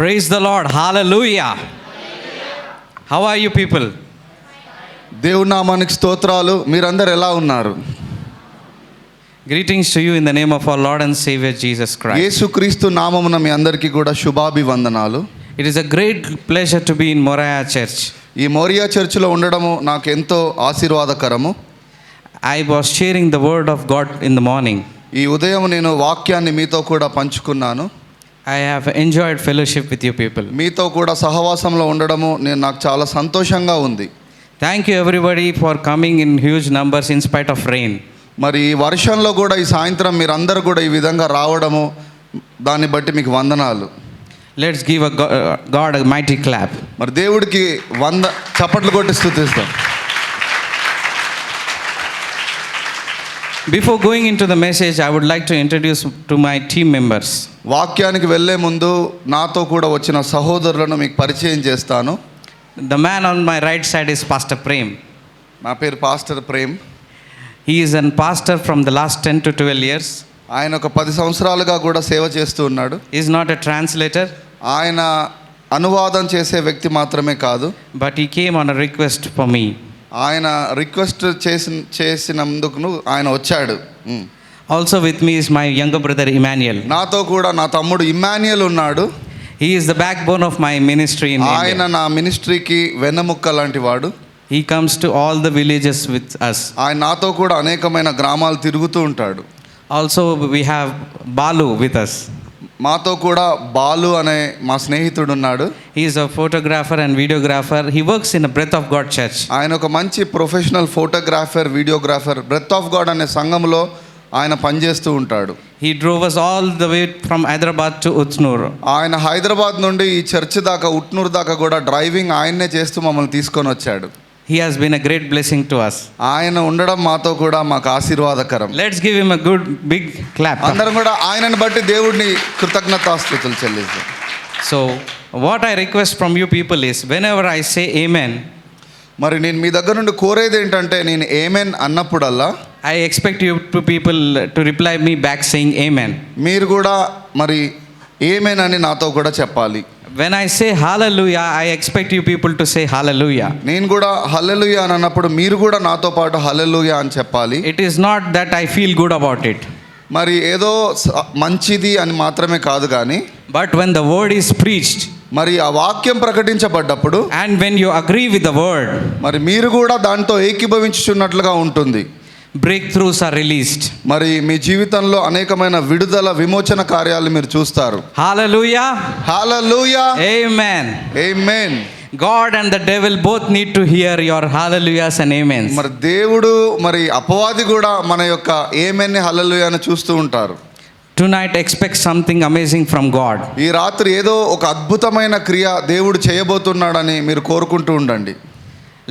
Praise the Lord. Hallelujah. How are you people? దేవుని నామానికి స్తోత్రాలు. మీరందరూ ఎలా ఉన్నారు? Greetings to you in the name of our Lord and Savior Jesus Christ. యేసుక్రీస్తు నామమున మీ అందరికీ కూడా శుభాభివందనాలు. It is a great pleasure to be in Moriah Church. ఈ మోరియా చర్చిలో ఉండడము నాకు ఎంతో ఆశీర్వాదకరము. I was sharing the word of God in the morning. ఈ ఉదయం నేను వాక్యాన్ని మీతో కూడా పంచుకున్నాను. I have enjoyed fellowship with you people. మీతో కూడా సహవాసంలో ఉండడము నాకు చాలా సంతోషంగా ఉంది. Thank you everybody for coming in huge numbers in spite of rain. మరి ఈ వర్షంలో కూడా ఈ సాయంత్రం మీరందరూ కూడా ఈ విధంగా రావడము దాన్ని బట్టి మీకు వందనాలు. Let's give God a mighty clap. మరి దేవుడికి చప్పట్లు కొట్టి స్తుతిస్తాం. Before going into the message, I would like to introduce to my team members. వాక్యానికి వెళ్ళే ముందు నాతో కూడా వచ్చిన సహోదరులను మీకు పరిచయం చేస్తాను. The man on my right side is Pastor Prem. నా పేరు pastor Prem. He is a pastor from the last 10 to 12 years. ఆయన ఒక 10 సంవత్సరాలుగా కూడా సేవ చేస్తూ ఉన్నాడు. He is not a translator. ఆయన అనువాదం చేసే వ్యక్తి మాత్రమే కాదు, But he came on a request for me. ఆయన రిక్వెస్ట్ చేసినందుకు ఆయన వచ్చాడు. Also with me is my younger brother Emmanuel. నాతో కూడా నా తమ్ముడు ఇమ్మాన్యుయల్ ఉన్నాడు. He is the backbone of my ministry in ఆయన India. నా మినిస్ట్రీకి వెన్నెముక్క లాంటి వాడు. He comes to all the villages with us. ఆయన నాతో కూడా అనేకమైన గ్రామాలు తిరుగుతూ ఉంటాడు. Also we have Balu with us. మాతో కూడా బాలు అనే మా స్నేహితుడు ఉన్నాడు. He is a photographer and videographer. He works in a Breath of God church. ఆయన ఒక మంచి professional photographer, videographer. Breath of God అనే సంఘంలో ఆయన పనిచేస్తూ ఉంటాడు. He drove us all the way from Hyderabad to Utnur. ఆయన హైదరాబాద్ నుండి ఈ చర్చ్ దాకా ఉట్నూరు దాకా కూడా డ్రైవింగ్ ఆయన్నే చేస్తూ మమ్మల్ని తీసుకొని వచ్చాడు. He has been a great blessing to us. ఆయన ఉండడం మాతో కూడా మాకు ఆశీర్వాదకరం. Let's give him a good big clap. అందరం కూడా ఆయనను బట్టి దేవుడిని కృతజ్ఞతాస్తుతులు చెల్లిస్తాం. So what I request from you people is whenever I say amen, మరి నేను మీ దగ్గర నుండి కోరేది ఏంటంటే, నేను amen అన్నప్పుడల్లా I expect you people to reply me back saying amen. మీరు కూడా మరి ఏమెన్ అని నాతో కూడా చెప్పాలి. When I say hallelujah, I expect you people to say hallelujah. నేను కూడా హల్లెలూయా అని అన్నప్పుడు మీరు కూడా నాతో పాటు హల్లెలూయా అని చెప్పాలి. It is not that I feel good about it. మరి ఏదో మంచిది అని మాత్రమే కాదు కానీ, But when the word is preached మరి ఆ వాక్యం ప్రకటించబడ్డప్పుడు and when you agree with the word, మరి మీరు కూడా దాంతో ఏకీభవించుచున్నట్లుగా ఉంటుంది. breakthroughs are released. మరి మీ జీవితంలో అనేకమైన విడుదల, విమోచన కార్యాలు మీరు చూస్తారు. Hallelujah. Hallelujah. Amen. Amen. God and the devil both need to hear your hallelujahs and amens. మరి దేవుడు మరి అపవాది కూడా మన యొక్క ఆమేన్ ని హల్లెలూయాను చూస్తూ ఉంటారు. Tonight expect something amazing from God. ఈ రాత్రి ఏదో ఒక అద్భుతమైన క్రియ దేవుడు చేయబోతున్నాడని మీరు కోరుకుంటూ ఉండండి.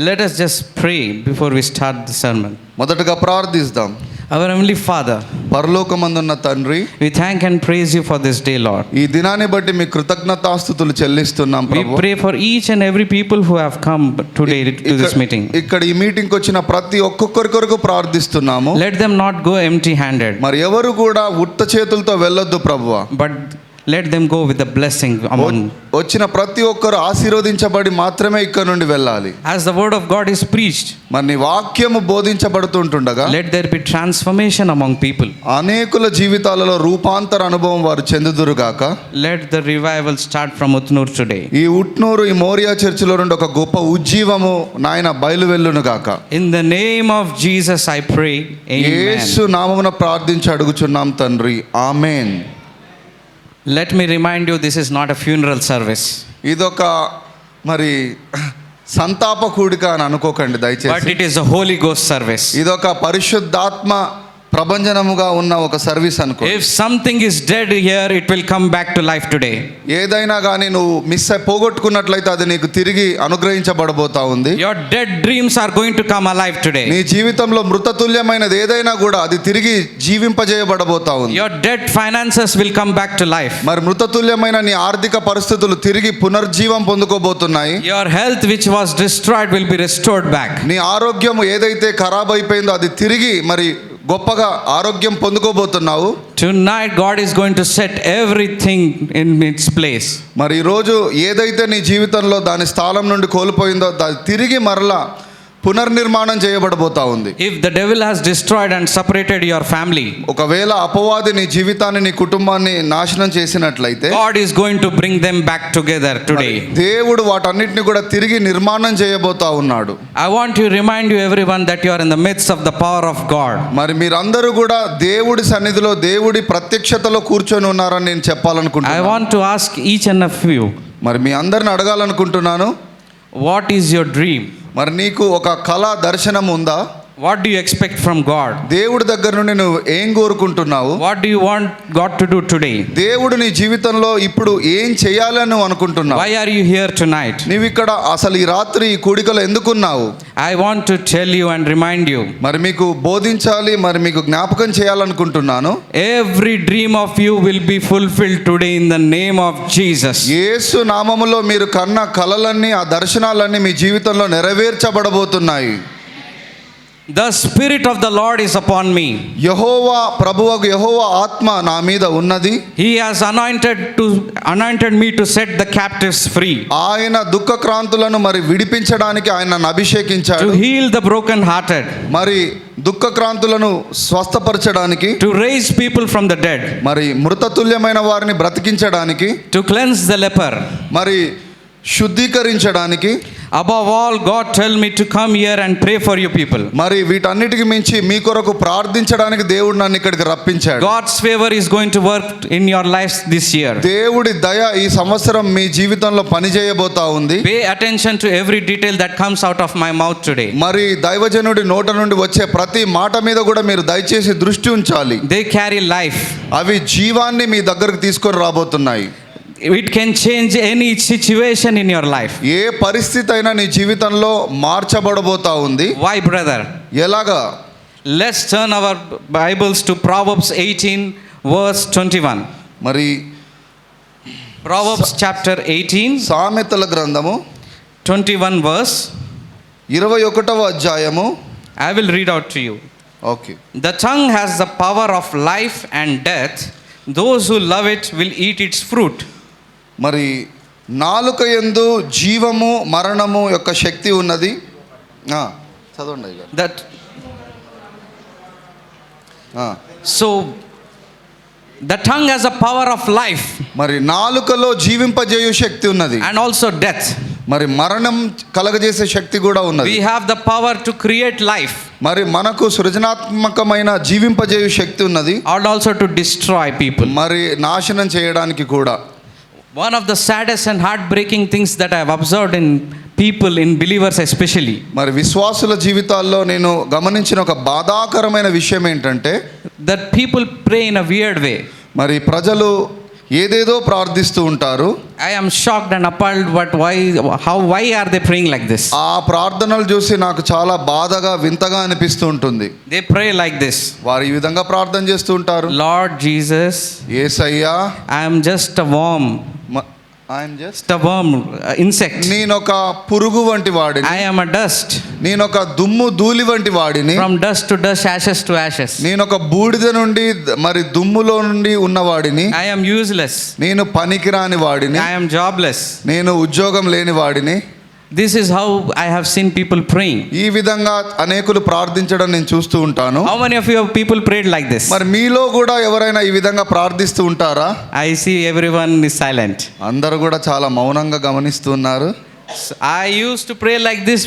Let us just pray before we start the sermon. మొదటగా ప్రార్థిద్దాం. Our Heavenly Father, పరలోకమందున్న తండ్రి, we thank and praise you for this day, Lord. ఈ దినాన్ని బట్టి మీ కృతజ్ఞతాస్తుతులు చెల్లిస్తున్నాం We Prabhu. pray for each and every people who have come today to this meeting. ఇక్కడ ఈ మీటింగ్కి వచ్చిన ప్రతి ఒక్కొక్కరి కొరకు ప్రార్థిస్తున్నాము. Let them not go empty handed, మరి ఎవరు కూడా ఉత్త చేతులతో వెళ్ళొద్దు ప్రభువా. but let them go with a blessing among. వచ్చిన ప్రతి ఒక్కరు ఆశీర్వదించబడి మాత్రమే ఇక్కడ నుండి వెళ్ళాలి. As the word of God is preached, మరి నీ వాక్యము బోధించబడుతుంటుండగా let there be transformation among people. అనేకుల జీవితాలలో రూపాంతర అనుభవం వారు చెందుదురుగాక. Let the revival start from Utnur today. ఈ ఉట్నూరు, ఈ మోరియా చర్చిలో నుండి ఒక గొప్ప ఉజ్జీవము నాయన బయలువెళ్ళును గాక. In the name of Jesus I pray. Amen. యేసు నామమున ప్రార్థించి అడుగుచున్నాం తండ్రి. ఆమేన్. Let me remind you, this is not a funeral service. ఇదొక మరి సంతాప కూడిక అని అనుకోకండి But దయచేసి. it is a Holy Ghost service. ఇదొక పరిశుద్ధాత్మ ప్రభంజనముగా ఉన్న ఒక సర్వీస్ అనుకో. If something is dead here, it will come back to life today. ఏదైనా కానీ నువ్వు పోగొట్టుకున్నట్లయితే అది నీకు తిరిగి అనుగ్రహించబడబోతా ఉంది. Your dead dreams are going to come alive నీ today. జీవితంలో మృతతుల్యమైనది ఏదైనా కూడా అది తిరిగి జీవింపజేయబడబోతా ఉంది. Your dead finances will come back to life. మరి మృతతుల్యమైన నీ ఆర్థిక పరిస్థితులు తిరిగి పునర్జీవం పొందుకోబోతున్నాయి. Your health which was destroyed will be restored back. నీ ఆరోగ్యం ఏదైతే ఖరాబ్ అయిపోయిందో అది తిరిగి మరి గొప్పగా ఆరోగ్యం పొందుకోబోతున్నావు. Tonight, God is going to set everything in its place. మరి ఈరోజు ఏదైతే నీ జీవితంలో దాని స్థానం నుండి కోల్పోయిందో దాన్ని తిరిగి మరలా పునర్నిర్మాణం చేయబడబోతా ఉంది. If the devil has destroyed and separated your family, ఒకవేళ అపవాది నీ జీవితాన్ని నీ కుటుంబాన్ని నాశనం చేసినట్లయితే God is going to bring them back together today. దేవుడు వాటన్నిటిని కూడా తిరిగి నిర్మాణం చేయబోతా ఉన్నాడు. I want to remind you everyone that you are in the midst of the power of God. మరి మీరందరూ కూడా దేవుడి సన్నిధిలో దేవుడి ప్రత్యక్షతలో కూర్చొని ఉన్నారని నేను I చెప్పాలనుకుంటున్నాను. want to ask each and of you, మరి మీ అందరిని అడగాలనుకుంటున్నాను, what is your dream? మరి నీకు ఒక కళ దర్శనం ఉందా? What do you expect from God? దేవుడి దగ్గర నుండి నువ్వు ఏం కోరుకుంటున్నావు? What do you want God to do today? దేవుడు నీ జీవితంలో ఇప్పుడు ఏం చేయాలని నువ్వు అనుకుంటున్నావు? Why are you here tonight? నీవు ఇక్కడ అసలు ఈ రాత్రి ఈ కూడికలో ఎందుకున్నావు? I want to tell you and remind you, మరి మీకు బోధించాలి, మరి మీకు జ్ఞాపకం చేయాలనుకుంటున్నాను. every dream of you will be fulfilled today in the name of Jesus. యేసు నామములో మీరు కన్న కలలన్నీ ఆ దర్శనాలన్నీ మీ జీవితంలో నెరవేర్చబడబోతున్నాయి. The Spirit of the Lord is upon me. యెహోవా ప్రభువగు యెహోవా ఆత్మ నా మీద ఉన్నది. He has anointed me to set the captives free, ఆయన దుఃఖక్రాంతులను మరి విడిపించడానికి ఆయన నన్ను అభిషేకించాడు. to heal the broken-hearted, మరి దుఃఖక్రాంతులను స్వస్థపరచడానికి, to raise people from the dead, మరి మృతతుల్యమైన వారిని బ్రతికించడానికి, to cleanse the leper. మరి శుద్ధీకరించడానికి, Above all, God tell me to come here and pray for you people. మరి వీటన్నిటికి మించి మీ కొరకు ప్రార్థించడానికి దేవుడు నన్ను ఇక్కడికి రప్పించాడు. God's favor is going to work in your lives this year. దేవుడి దయ ఈ సంవత్సరం మీ జీవితంలో పనిచేయబోతా ఉంది. Pay attention to every detail that comes out of my mouth today. మరి దైవజనుడి నోట నుండి వచ్చే ప్రతి మాట మీద కూడా మీరు దయచేసి దృష్టి ఉంచాలి. They carry life. అవి జీవాన్ని మీ దగ్గరకు తీసుకొని రాబోతున్నాయి. It can change any situation in your life. ఏ పరిస్థితి అయినా నీ జీవితంలో మార్చబడబోతా ఉంది. Why, brother? ఎలాగా? Let's turn our Bibles to Proverbs 18 verse 21. మరి Proverbs chapter 18 సామెతల గ్రంథము 21 verse. 21వ అధ్యాయము. I will read out to you. Okay. The tongue has the power of life and death. Those who love it will eat its fruit. మరి నాలుక యందు జీవము మరణము యొక్క శక్తి ఉన్నది. చదవండి అయ్యా. That so the tongue has a power of life మరి నాలుకలో జీవింపజేయు శక్తి ఉన్నది, and also death. మరి మరణం కలగజేసే శక్తి కూడా ఉన్నది. We have the power to create life మరి మనకు సృజనాత్మకమైన జీవింపజేయు శక్తి ఉన్నది, and also to destroy people. మరి నాశనం చేయడానికి కూడా. One of the saddest and heartbreaking things that I have observed in people, in believers especially, మరి విశ్వాసుల జీవితాల్లో నేను గమనించిన ఒక బాధాకరమైన విషయం ఏంటంటే, that people pray in a weird way. మరి ప్రజలు ఏదేదో ప్రార్థిస్తూ ఉంటారు. I am shocked and appalled, but why are they praying like this? ఆ ప్రార్థనలు చూసి నాకు చాలా బాధగా వింతగా అనిపిస్తూ ఉంటుంది. They pray like this. వారు ఈ విధంగా ప్రార్థన చేస్తూ ఉంటారు. Lord Jesus, Yesayya, I am just a worm, insect. నేనొక పురుగు వంటి వాడిని, I am a dust. నేనొక దుమ్ము ధూళి వంటి వాడిని, From dust to dust, ashes to ashes. నేనొక బూడిద నుండి మరి దుమ్ములో నుండి ఉన్నవాడిని, I am useless. నేను పనికిరాని వాడిని, I am jobless. నేను ఉద్యోగం లేని వాడిని. This is how I have seen people praying. ఈ విధంగా అనేకులు ప్రార్థించడం నేను చూస్తూ ఉంటాను. How many of you people prayed like this? మరి మీలో కూడా ఎవరైనా ఈ విధంగా ప్రార్థిస్తూ ఉంటారా? I see everyone is silent. అందరూ కూడా చాలా మౌనంగా గమనిస్తున్నారు. I used to pray like this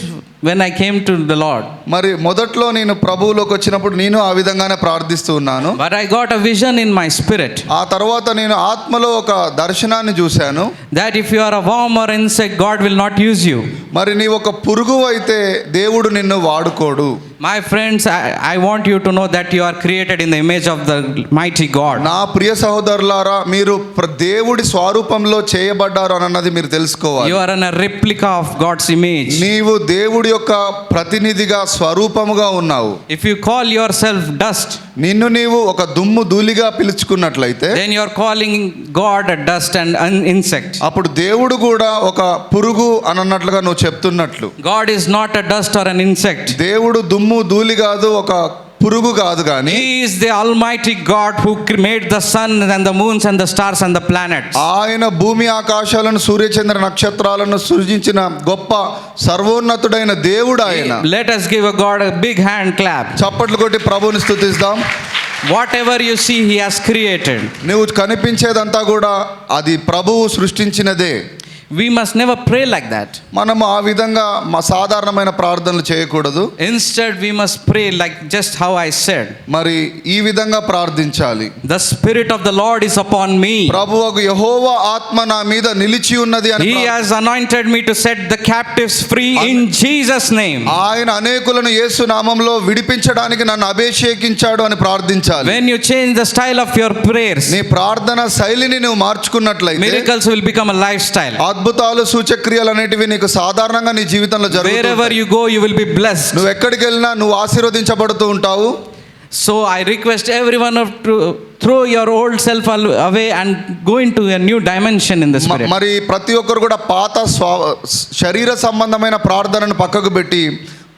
when I came to the Lord. మరి మొదట్లో నేను ప్రభువులోకి వచ్చినప్పుడు నేను ఆ విధంగానే ప్రార్థిస్తూ ఉన్నాను. But I got a vision in my spirit. ఆ తర్వాత నేను ఆత్మలో ఒక దర్శనాన్ని చూశాను. That if you are a worm or insect, God will not use you. మరి నీ ఒక పురుగు అయితే దేవుడు నిన్ను వాడుకోడు. My friends, I want you to know that you are created in the image of the mighty God. నా ప్రియ సహోదరులారా, మీరు దేవుడి స్వరూపంలో చేయబడ్డారు అన్నది మీరు తెలుసుకోవాలి. You are in a replica of God's image. నీవు దేవుడి యొక్క ప్రతినిధిగా స్వరూపముగా ఉన్నావు. If you call yourself dust, నిన్ను నీవు ఒక దుమ్ము ధూళిగా పిలుచుకున్నట్లయితే, then you are calling God a dust and an insect. అప్పుడు దేవుడు కూడా ఒక పురుగు అన్నట్లుగా నువ్వు చెప్తున్నట్లు. God is not a dust or an insect. దేవుడు దుమ్ము ధూళి కాదు, ఒక పురుగు కాదు కానీ He is the Almighty God who made the sun and the moons and the stars and the planets. ఆయన భూమి ఆకాశాలను సూర్యచంద్ర నక్షత్రాలను సృజించిన గొప్ప సర్వోన్నతుడైన దేవుడు ఆయన. Let us give a God a big hand clap. చప్పట్లు కొట్టి ప్రభువుని స్తుతిద్దాం. Whatever you see, He has created. నువ్వు కనిపించేదంతా కూడా అది ప్రభువు సృష్టించినదే. We must never pray like that. మనము ఆ విధంగా మా సాధారణమైన ప్రార్థనలు చేయకూడదు. Instead, we must pray like just how I said. మరి ఈ విధంగా ప్రార్థించాలి. The Spirit of the Lord is upon me. ప్రభువగు యెహోవా ఆత్మ నా మీద నిలిచి ఉన్నది అని He has anointed me to set the captives free in Jesus' name. ఆయన అనేకులను యేసు నామములో విడిపించడానికి నన్ను అభిషేకించాడు అని ప్రార్థించాలి. When you change the style of your prayers, నీ ప్రార్థన శైలిని నువ్వు మార్చుకున్నట్లయితే miracles will become a lifestyle. అద్భుతాలు సూచక్రియలు అనేటివి నీకు సాధారణంగా నీ జీవితంలో జరుగుతాయి. Wherever you go, you will be blessed. నువ్వు ఎక్కడికి వెళ్ళినా నువ్వు ఆశీర్వదించబడుతూ ఉంటావు. So I request everyone to throw your old self away and go into a new dimension in the Spirit. మరి ప్రతి ఒక్కరు కూడా పాత శరీర సంబంధమైన ప్రార్థనను పక్కకు పెట్టి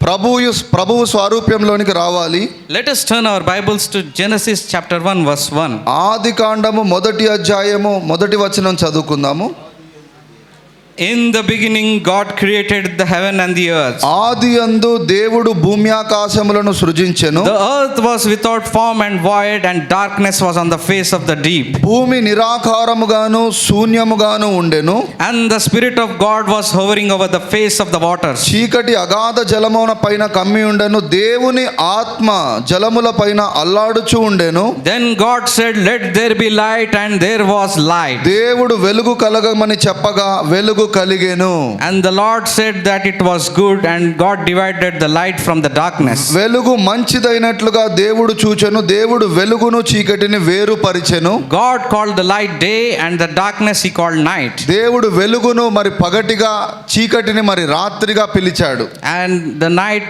ప్రభువు స్వరూప్యంలోనికి రావాలి. Let us turn our Bibles to Genesis chapter 1 verse 1. ఆదికాండము 1వ అధ్యాయము 1వ వచనం చదువుకుందాము. In the beginning God created the heaven and the earth. ఆదియందు దేవుడు భూమి ఆకాశములను సృజించెను. The earth was without form and void, and darkness was on the face of the deep. భూమి నిరాకారముగాను శూన్యముగాను ఉండెను. And the Spirit of God was hovering over the face of the waters. చీకటి అగాధ జలమున పైన కమ్మి ఉండెను. దేవుని ఆత్మ జలముల పైన అల్లాడుచూ ఉండెను. Then God said, "Let there be light," and there was light. దేవుడు వెలుగు కలగమని చెప్పగా వెలుగు కలిగెను. And the Lord said that it was good, and God divided the light from the darkness. వెలుగు మంచిదైనట్లుగా దేవుడు చూచెను. దేవుడు వెలుగును చీకటిని వేరుపరిచెను. God called the light day, and the darkness He called night. దేవుడు వెలుగును మరి పగటిగా చీకటిని మరి రాత్రిగా పిలిచాడు. And the night,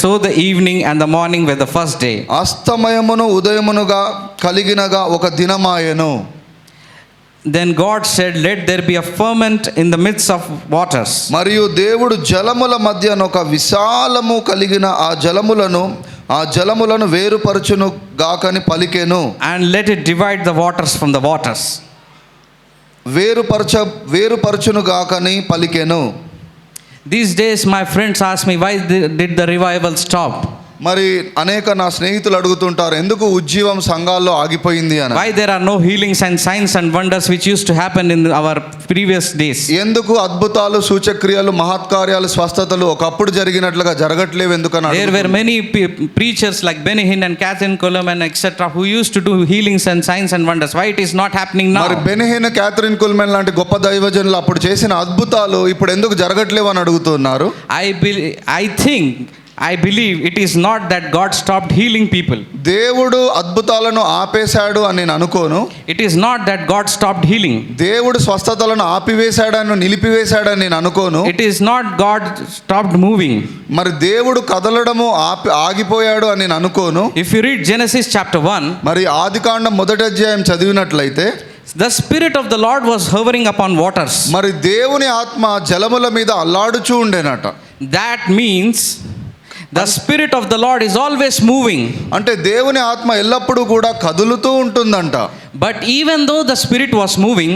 so the evening and the morning were the first day. అస్తమయమును ఉదయమునుగా కలిగినగా ఒక దినమాయెను. Then God said, "Let there be a firmament in the midst of waters." మరియు దేవుడు జలముల మధ్యన ఒక విశాలము కలిగిన ఆ జలములను వేరుపరచును గాకని పలికెను. And let it divide the waters from the waters. వేరుపరచును గాకని పలికెను. These days my friends ask me, why did the revival stop? మరి అనేక నా స్నేహితులు అడుగుతుంటారు, ఎందుకు ఉజ్జీవం సంఘాల్లో ఆగిపోయింది అని. Why there are no healings and signs and wonders which used to happen in our previous days? ఎందుకు అద్భుతాలు సూచక్రియలు మహత్కార్యాలు స్వస్థతలు ఒకప్పుడు జరిగినట్లుగా జరగట్లేవు ఎందుకని. There were many preachers like Benny Hinn and Catherine Coleman etc. who used to do healings and signs and wonders. Why it is not happening now? మరి Benny హిన్, Catherine కుల్మెన్ లాంటి గొప్ప దైవజనులు అప్పుడు చేసిన అద్భుతాలు ఇప్పుడు ఎందుకు జరగట్లేవు అని అడుగుతున్నారు. I believe it is not that God stopped healing people. దేవుడు అద్భుతాలను ఆపేశాడు అని నేను అనుకోను. It is not that God stopped healing. దేవుడు స్వస్థతలను ఆపివేశాడని నిలిపివేశాడని నేను అనుకోను. It is not God stopped moving. మరి దేవుడు కదలడము ఆగిపోయాడు అని నేను అనుకోను. If you read Genesis chapter 1, మరి ఆదికాండం 1వ అధ్యాయం చదివినట్లయితే the Spirit of the Lord was hovering upon waters. మరి దేవుని ఆత్మ జలముల మీద అల్లాడుచూ ఉండేనట. That means the Spirit of the Lord is always moving. అంటే దేవుని ఆత్మ ఎల్లప్పుడూ కూడా కదులుతూ ఉంటుందంట. But even though the Spirit was moving,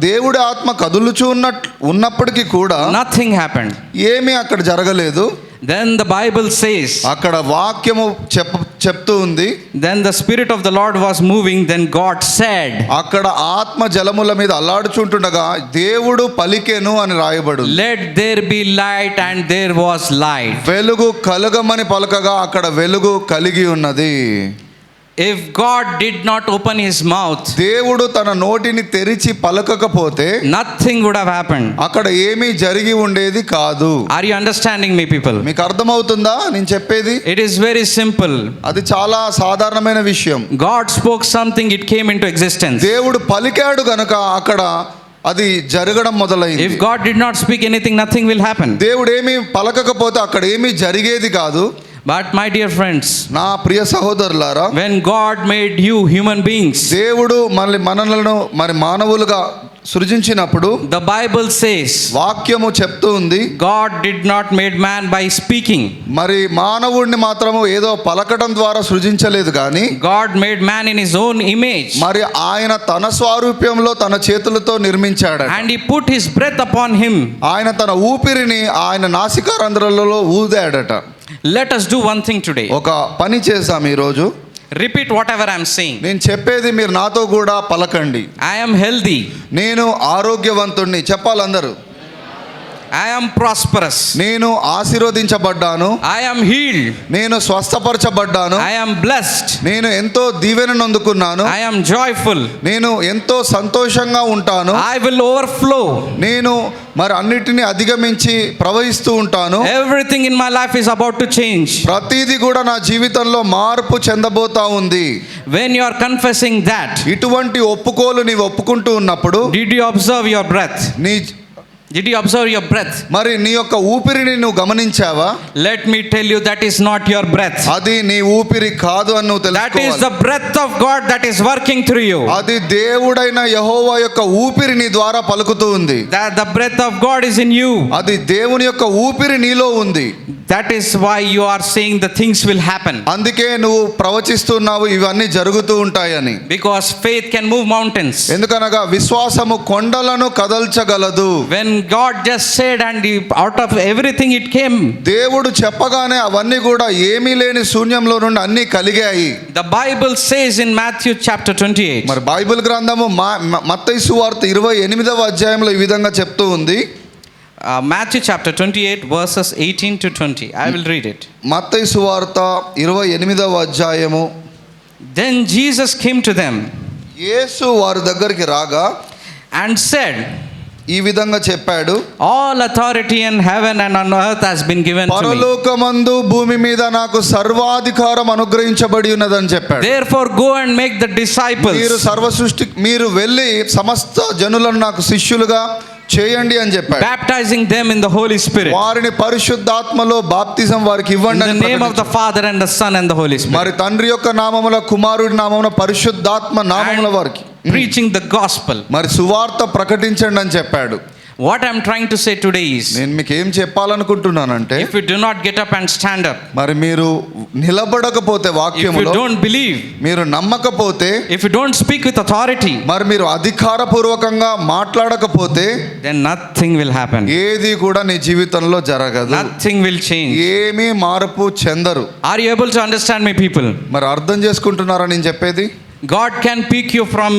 దేవుడి ఆత్మ కదులుచూ ఉన్నప్పటికీ కూడా nothing happened. ఏమీ అక్కడ జరగలేదు. Then the Bible says, అక్కడ వాక్యము చెప్తూ ఉంది, then the Spirit of the Lord was moving, then God said. అక్కడ ఆత్మ జలముల మీద అల్లాడుచుంటుండగా దేవుడు పలికెను అని రాయబడు. Let there be light, and there was light. వెలుగు కలగమని పలకగా అక్కడ వెలుగు కలిగి ఉన్నది. If God did not open His mouth, దేవుడు తన నోటిని తెరిచి పలకకపోతే nothing would have happened. అక్కడ ఏమీ జరిగి ఉండేది కాదు. Are you understanding me, people? మీకు అర్థమవుతుందా నేను చెప్పేది? It is very simple. అది చాలా సాధారణమైన విషయం. God spoke something, it came into existence. దేవుడు పలికాడు గనుక అక్కడ అది జరగడం మొదలైంది. If God did not speak anything, nothing will happen. దేవుడు ఏమీ పలకకపోతే అక్కడ ఏమీ జరిగేది కాదు. But my dear friends, నా ప్రియ సహోదరులారా, when God made you human beings, దేవుడు మనలను మరి మానవులుగా సృజించినప్పుడు the Bible says, వాక్యము చెప్తూ ఉంది, God did not made man by speaking. మరి మానవుడిని మాత్రము ఏదో పలకడం ద్వారా సృజించలేదు కానీ God made man in his own image. మరి ఆయన తన స్వారూప్యంలో తన చేతులతో నిర్మించాడు. And he put his breath upon him. ఆయన తన ఊపిరిని ఆయన నాసికారంధ్రాలలో ఊదాడట. Let us do one thing today. ఒక పని చేద్దాం ఈరోజు. Repeat whatever I am saying. నేను చెప్పేది మీరు నాతో కూడా పలకండి. I am healthy. నేను ఆరోగ్యవంతుణ్ణి చెప్పాలందరూ. I am prosperous. నేను ఆశీర్వదించబడ్డాను. I am healed. నేను స్వస్థపరచబడ్డాను. I am blessed. నేను ఎంతో దీవెనను అందుకున్నాను. I am joyful. నేను ఎంతో సంతోషంగా ఉంటాను. I will overflow. నేను మరి అన్నిటిని అధిగమించి ప్రవహిస్తూ ఉంటాను. Everything in my life is about to change. ప్రతిదీ కూడా నా జీవితంలో మార్పు చెందబోతా ఉంది. When you are confessing that, ఇటువంటి ఒప్పుకోలు నీవు ఒప్పుకుంటూ ఉన్నప్పుడు did you observe your breath? Did you observe your breath? మరి నీ యొక్క ఊపిరిని నువ్వు గమనించావా? Let me tell you, that is not your breath. అది నీ ఊపిరి కాదు అని నువ్వు That is తెలుసుకోవాలి. the breath of God that is working through you. అది దేవుడైన యెహోవా యొక్క ఊపిరి నీ ద్వారా పలుకుతూ ఉంది. That the breath of God is in you. అది దేవుని యొక్క ఊపిరి నీలో ఉంది. That is why you are saying the things will happen. అందుకే నువ్వు ప్రవచిస్తున్నావు ఇవన్నీ జరుగుతూ ఉంటాయని. Because faith can move mountains. ఎందుకనగా విశ్వాసము కొండలను కదల్చగలదు. When God just said, and out of everything it came. దేవుడు చెప్పగానే అవన్నీ కూడా ఏమీ లేని శూన్యంలో నుండి అన్నీ కలిగాయి. The Bible says in Matthew chapter 28. మరి బైబిల్ గ్రంథము మత్తయి సువార్త 28వ అధ్యాయంలో ఈ విధంగా చెప్తూ ఉంది. Matthew chapter 28 verses 18 to 20. I will read it. మత్తయి సువార్త 28వ అధ్యాయము. Then Jesus came to them యేసు వారి దగ్గరికి రాగా and said, ఈ విధంగా చెప్పాడు, all authority in heaven and on earth has been given to me. పరలోకమందు భూమి మీద నాకు సర్వాధికారం అనుగ్రహించబడి ఉన్నదని చెప్పాడు. Therefore go and make the disciples. మీరు వెళ్ళి సమస్త జనులను నాకు శిష్యులుగా చేయండి అని చెప్పాడు. Baptizing them in the Holy Spirit. వారిని పరిశుద్ధాత్మలో బాప్తిజం వారికి ఇవ్వండి In the name of the Father and the Son and the Holy Spirit. మరి తండ్రి యొక్క నామములో కుమారుడి నామములో పరిశుద్ధాత్మ నామములో వారికి preaching the gospel. మరి సువార్త ప్రకటించండి అని చెప్పాడు. What I am trying to say today is, నేను మీకు ఏం చెప్పాలనుకుంటున్నానంటే, if you do not get up and stand up, మరి మీరు నిలబడకపోతే if you వాక్యములో, don't believe, మీరు నమ్మకపోతే, if you don't speak with authority, మరి మీరు అధికారపూర్వకంగా మాట్లాడకపోతే, then nothing will happen. ఏది కూడా నీ జీవితంలో జరగదు. Nothing will change. ఏమీ మార్పు చెందరు. Are you able to understand me, people? మరి అర్థం చేసుకుంటున్నారా నేను చెప్పేది? God can pick you from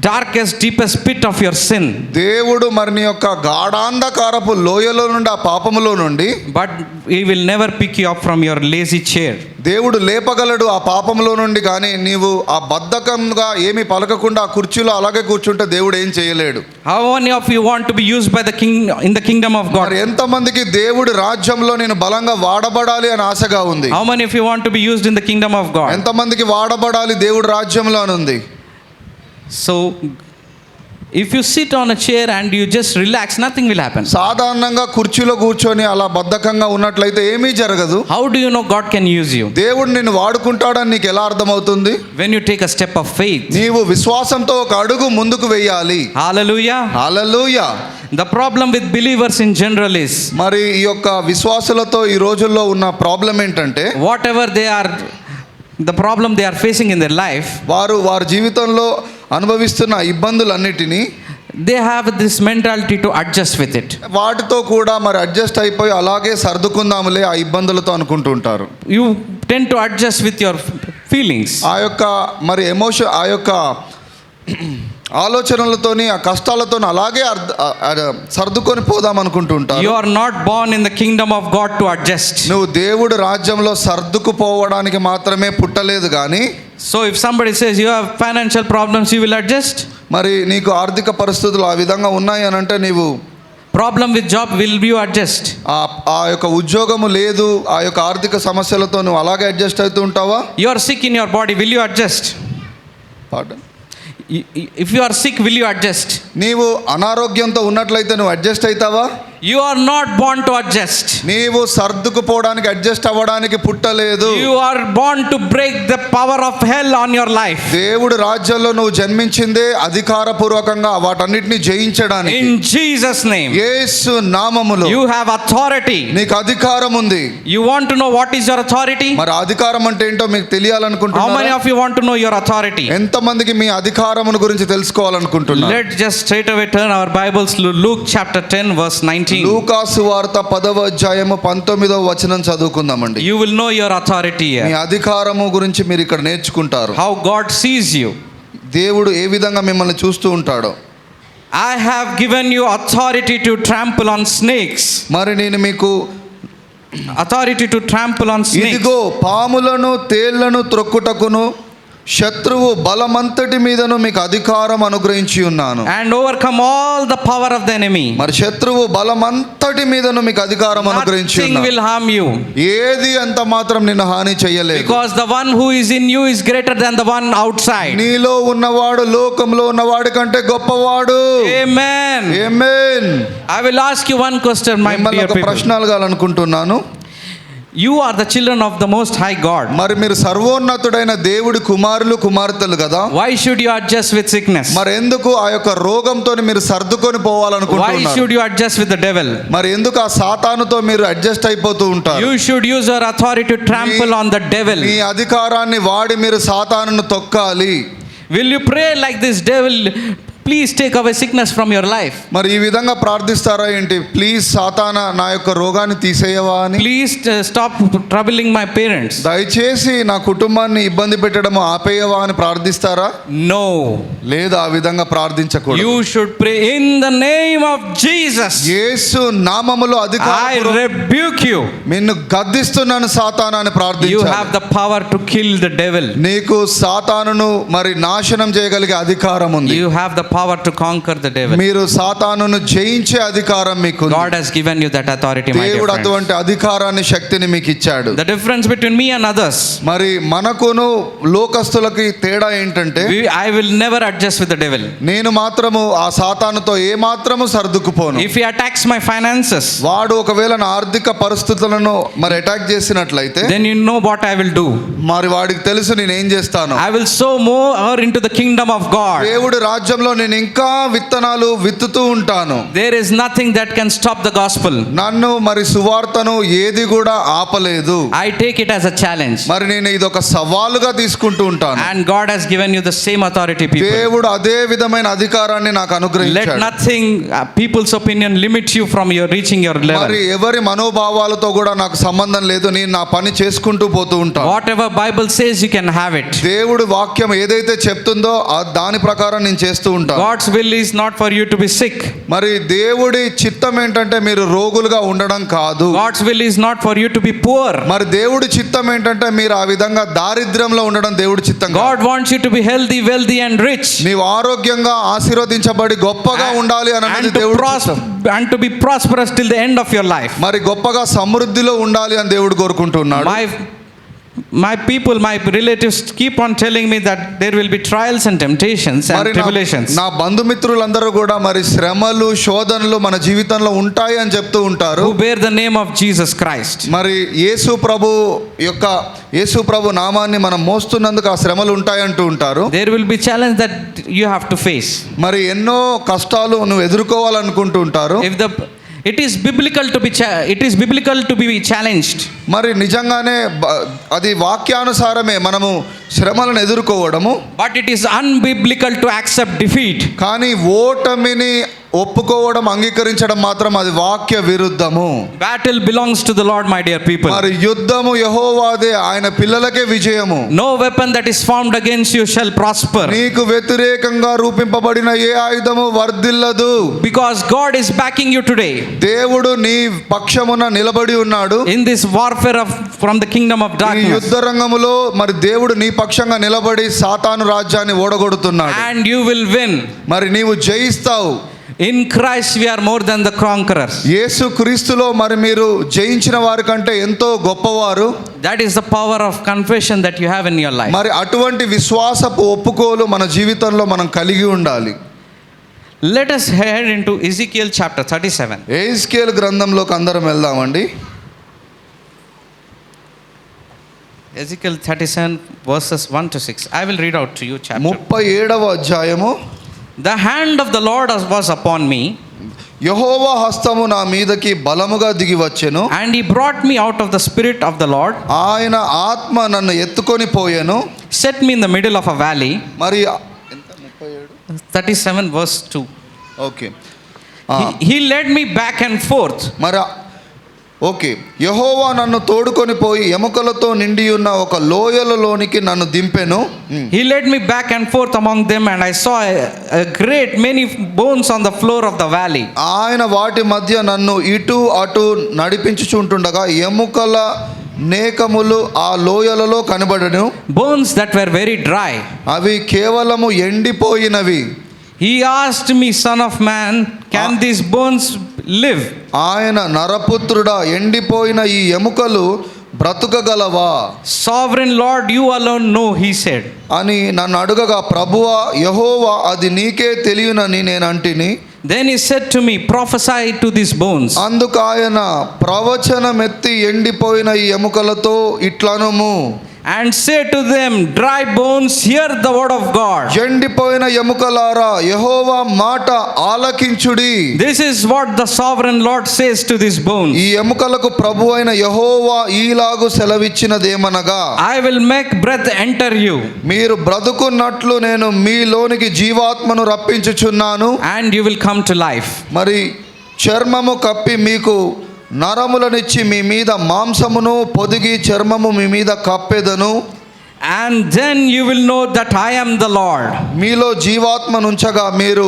darkest, deepest pit of your sin. దేవుడు మరి నీ యొక్క గాఢాంధకారపు లోయలో నుండి, ఆ పాపములో నుండి, But He will never pick you up from your lazy chair. దేవుడు లేపగలడు ఆ పాపములో నుండి. కానీ నీవు ఆ బద్ధకంగా ఏమీ పలకకుండా ఆ కుర్చీలో అలాగే కూర్చుంటే దేవుడు ఏం చేయలేడు. How many of you want to be used by the king in the kingdom of God? మరి ఎంతమందికి దేవుడి రాజ్యంలో నేను బలంగా వాడబడాలి అని ఆశగా ఉంది? How many of you want to be used in the kingdom of God? ఎంతమందికి వాడబడాలి దేవుడి రాజ్యంలో అని ఉంది? So if you sit on a chair and you just relax, nothing will happen. సాధారణంగా కుర్చీలో కూర్చొని అలా బద్ధకంగా ఉన్నట్లయితే ఏమీ జరగదు. How do you know God can use you? దేవుడు నిన్ను వాడుకుంటాడని నీకు ఎలా అర్థమవుతుంది? When you take a step of faith. నీవు విశ్వాసంతో ఒక అడుగు ముందుకు వేయాలి. Hallelujah. Hallelujah. The problem with believers in general is, మరి ఈ యొక్క విశ్వాసులతో ఈ రోజుల్లో ఉన్న ప్రాబ్లం ఏంటంటే, whatever the problem they are facing in their life, వారి జీవితంలో అనుభవిస్తున్న ఇబ్బందులన్నిటినీ they have this mentality to adjust with it. వాటితో కూడా మరి అడ్జస్ట్ అయిపోయి అలాగే సర్దుకుందాములే ఆ ఇబ్బందులతో అనుకుంటూ ఉంటారు. You tend to adjust with your feelings. ఆ యొక్క మరి ఎమోషన్, ఆ యొక్క ఆలోచనలతోని, ఆ కష్టాలతోని అలాగే సర్దుకొని పోదాం అనుకుంటూ ఉంటారు. You are not born in the kingdom of God to adjust. నువ్వు దేవుడి రాజ్యంలో సర్దుకుపోవడానికి మాత్రమే పుట్టలేదు కానీ. So if somebody says you have financial problems, you will adjust. మరి నీకు ఆర్థిక పరిస్థితులు ఆ విధంగా ఉన్నాయి అని అంటే నీవు problem with job, will you adjust? ఆ యొక్క ఉద్యోగము లేదు, ఆ యొక్క ఆర్థిక సమస్యలతో నువ్వు అలాగే అడ్జస్ట్ అవుతూ ఉంటావా? You are sick in your body, will you adjust? Pardon? If you are sick, will you adjust? నీవు అనారోగ్యంతో ఉన్నట్లయితే నువ్వు అడ్జస్ట్ అవుతావా? You are not born to adjust. నీవు సర్దుకుపోవడానికి అడ్జస్ట్ అవ్వడానికి పుట్టలేదు. You are born to break the power of hell on your life. దేవుడు రాజ్యంలో నువ్వు జన్మించిందే అధికారపూర్వకంగా వాటన్నిటిని జయించడానికి. In Jesus' name. యేసు నామములో You have authority. నీకు అధికారం ఉంది. You want to know what is your authority? మరి అధికారం అంటే ఏంటో మీకు How many తెలియాలనుకుంటున్నారా? of you want to know your authority? ఎంతమందికి మీ అధికారమును గురించి తెలుసుకోవాలనుకుంటున్నారు? Let's just straight away turn our Bibles to Luke chapter 10 verse 19. లూకాసు వార్త 10వ అధ్యాయము 19వ వచనం చదువుకుందామండి. You will know your authority me here. అధికారము గురించి మీరు ఇక్కడ నేర్చుకుంటారు. How God sees you. దేవుడు ఏ విధంగా మిమ్మల్ని చూస్తూ ఉంటాడో. I have given you authority to trample on snakes. మరి నేను మీకు Authority to trample on snakes. ఇదిగో పాములను తేళ్లను త్రొక్కుటకును శత్రువు బలమంతటి మీదను మీకు అధికారం అనుగ్రహించి ఉన్నాను. And overcome all the power of the enemy. మరి శత్రువు బలమంతటి మీదను మీకు అధికారం అనుగ్రహించి Nothing ఉన్నాను. will harm you. ఏది అంత మాత్రం నిన్ను హాని చేయలేదు. Because the one who is in you is greater than the one outside. నీలో ఉన్నవాడు లోకంలో ఉన్నవాడి కంటే గొప్పవాడు. Amen. Amen. I will ask you one question, my మిమ్మల్ని dear ఒక people. ప్రశ్న అడగాలనుకుంటున్నాను. You are the children of the Most High God. మరి మీరు సర్వోన్నతుడైన దేవుడి కుమారులు కుమార్తెలు కదా. Why should you adjust with sickness? మరి ఎందుకు ఆ యొక్క రోగంతో మీరు సర్దుకొని Why పోవాలనుకుంటున్నారు? should you adjust with the devil? మరి ఎందుకు ఆ సాతానుతో మీరు అడ్జస్ట్ అయిపోతూ ఉంటారు? You should use your authority to trample on the devil. మీ అధికారాన్ని వాడి మీరు సాతానును తొక్కాలి. Will you pray like this, devil? Please take away sickness from your life. మరి ఈ విధంగా ప్రార్థిస్తారా ఏంటి? ప్లీజ్ సాతానా నా యొక్క రోగాన్ని తీసేయవా అని. Please stop troubling my parents. దయచేసి నా కుటుంబాన్ని ఇబ్బంది పెట్టడం ఆపేయవా అని ప్రార్థిస్తారా? No. లేదా ఆ విధంగా ప్రార్థించకూడదు. You should pray in the name of Jesus. యేసు నామములో I అధికారం rebuke you. నిన్ను గద్దిస్తున్నాను సాతానా అని You ప్రార్థించాలి. have the power to kill the devil. నీకు సాతానును మరి నాశనం చేయగలిగే అధికారం ఉంది. You have the power to conquer the devil. మీరు సాతానును జయించే అధికారం మీకు ఉంది. God has given you that authority, my dear దేవుడు friends. అటువంటి అధికారాన్ని శక్తిని మీకు ఇచ్చాడు. The difference between me and others, మరి మనకును లోకస్తులకి తేడా ఏంటంటే I will never adjust with the devil. నేను మాత్రము ఆ సాతానుతో ఏ మాత్రము సర్దుకుపోను. If he attacks my finances, వాడు ఒకవేళ నా ఆర్థిక పరిస్థితులను మరి అటాక్ చేసినట్లయితే then you know what I will do. మరి వాడికి తెలుసు నేను ఏం చేస్తాను. I will sow more into the kingdom of God. దేవుడి రాజ్యంలో నేను ఇంకా విత్తనాలు విత్తుతూ ఉంటాను. There is nothing that can stop the gospel. నన్ను మరి సువార్తను ఏది కూడా ఆపలేదు. I take it as a challenge. మరి నేను ఇది ఒక సవాలుగా తీసుకుంటూ ఉంటాను. And God has given you the same authority, people. దేవుడు అదే విధమైన అధికారాన్ని నాకు Let అనుగ్రహించాడు. nothing, people's opinion limit you from your reaching your level. మరి ఎవరి మనోభావాలతో కూడా నాకు సంబంధం లేదు. నేను నా పని చేసుకుంటూ పోతూ ఉంటాను. Whatever Bible says, you can have it. దేవుడు వాక్యం ఏదైతే చెప్తుందో దాని ప్రకారం నేను చేస్తూ ఉంటాను. God's will is not for you to be sick. మరి దేవుడి చిత్తం ఏంటంటే మీరు రోగులుగా ఉండడం కాదు. God's will is not for you to be poor. మరి దేవుడి చిత్తం ఏంటంటే మీరు ఆ విధంగా దారిద్ర్యంలో ఉండడం దేవుడి చిత్తం కాదు. God wants you to be healthy, wealthy and rich. నీవు ఆరోగ్యంగా ఆశీర్వదించబడి గొప్పగా ఉండాలి అన్నది దేవుడి చిత్తం. And to be prosperous till the end of your life. మరి గొప్పగా సమృద్ధిలో ఉండాలి అని దేవుడు కోరుకుంటున్నాడు. My people, my relatives keep on telling me that there will be trials and temptations and మరి tribulations. నా బంధుమిత్రులందరూ కూడా మరి శ్రమలు శోధనలు మన జీవితంలో ఉంటాయి అని చెప్తూ ఉంటారు. Who bear the name of Jesus Christ. మరి యేసు ప్రభు నామాన్ని మనం మోస్తున్నందుకు ఆ శ్రమలు ఉంటాయి అంటూ ఉంటారు. There will be challenge that you have to face. మరి ఎన్నో కష్టాలు నువ్వు ఎదుర్కోవాలనుకుంటూ ఉంటారు. It is biblical to be challenged. మరి నిజంగానే అది వాక్యానుసారమే మనము శ్రమలను ఎదుర్కోవడము. But it is unbiblical to accept defeat. కానీ ఓటమిని ఒప్పుకోవడం అంగీకరించడం మాత్రం అది వాక్య విరుద్ధము. Battle belongs to the Lord, my dear people. మరి యుద్ధము యెహోవాదే, ఆయన పిల్లలకే విజయము. No weapon that is formed against you shall prosper. నీకు వ్యతిరేకంగా రూపింపబడిన ఏ ఆయుధము వర్ధిల్లదు. Because God is backing you today. దేవుడు నీ పక్షమున నిలబడి ఉన్నాడు. In this warfare from the kingdom of ఈ darkness. యుద్ధ రంగములో మరి దేవుడు నీ పక్షంగా నిలబడి సాతాను రాజ్యాన్ని ఓడగొడుతున్నాడు. And you will win. మరి నీవు జయిస్తావు. In Christ we are more than the conquerors. యేసు క్రీస్తులో మరి మీరు జయించిన వారి కంటే ఎంతో గొప్పవారు. That is the power of confession that you have in your life. మరి అటువంటి విశ్వాసపు ఒప్పుకోలు మన జీవితంలో మనం కలిగి ఉండాలి. Let us head into Ezekiel chapter 37. Ezekiel గ్రంథంలోకి అందరం వెళ్దామండి. Ezekiel 37 verses 1 to 6. I will read out to you chapter. 37వ అధ్యాయము. The hand of the Lord was upon me, యెహోవా హస్తము నా మీదకి బలముగా దిగి వచ్చెను. and he brought me out of the spirit of the Lord, ఆయన ఆత్మ నన్ను ఎత్తుకొని పోయెను. set me in the middle of a valley. మరి 37 verse 2. Okay He led me back and forth. మరి ఓకే, యెహోవా నన్ను తోడుకొని పోయి ఎముకలతో నిండి ఉన్న ఒక లోయలలోనికి నన్ను దింపెను. He led me back and forth among them, and I saw a great many bones on the floor of the valley. ఆయన వాటి మధ్య నన్ను ఇటు అటు నడిపించుచుంటుండగా ఎముకల నేకములు ఆ లోయలలో కనబడెను. Bones that were very dry. అవి కేవలము ఎండిపోయినవి. He asked me, Son of man, can these bones live? ఆయన నరపుత్రుడా, ఎండిపోయిన ఈ ఎముకలు బ్రతుకగలవా? Sovereign Lord, you alone know, he said. అని నన్ను అడుగగా, ప్రభువా యెహోవా అది నీకే తెలియనని నేను అంటిని. Then he said to me, prophesy to these bones. అందుకు ఆయన ప్రవచనమెత్తి ఎండిపోయిన ఈ ఎముకలతో ఇట్లనుము, And say to them, dry bones, hear the word of God. ఎండిపోయిన ఎముకలారా యెహోవా మాట ఆలకించుడి. This is what the sovereign Lord says to these bones. ఈ ఎముకలకు ప్రభువైన యెహోవా ఈలాగు సెలవిచ్చినదేమనగా, I will make breath enter you, మీరు బ్రతుకున్నట్లు నేను మీలోనికి జీవాత్మను రప్పించుచున్నాను. and you will come to life. మరి చర్మము కప్పి మీకు నరములనిచ్చి మీ మీద మాంసమును పొదిగి చర్మము మీ మీద కప్పెదను. And then you will know that I am the Lord. మీలో జీవాత్మనుంచగా మీరు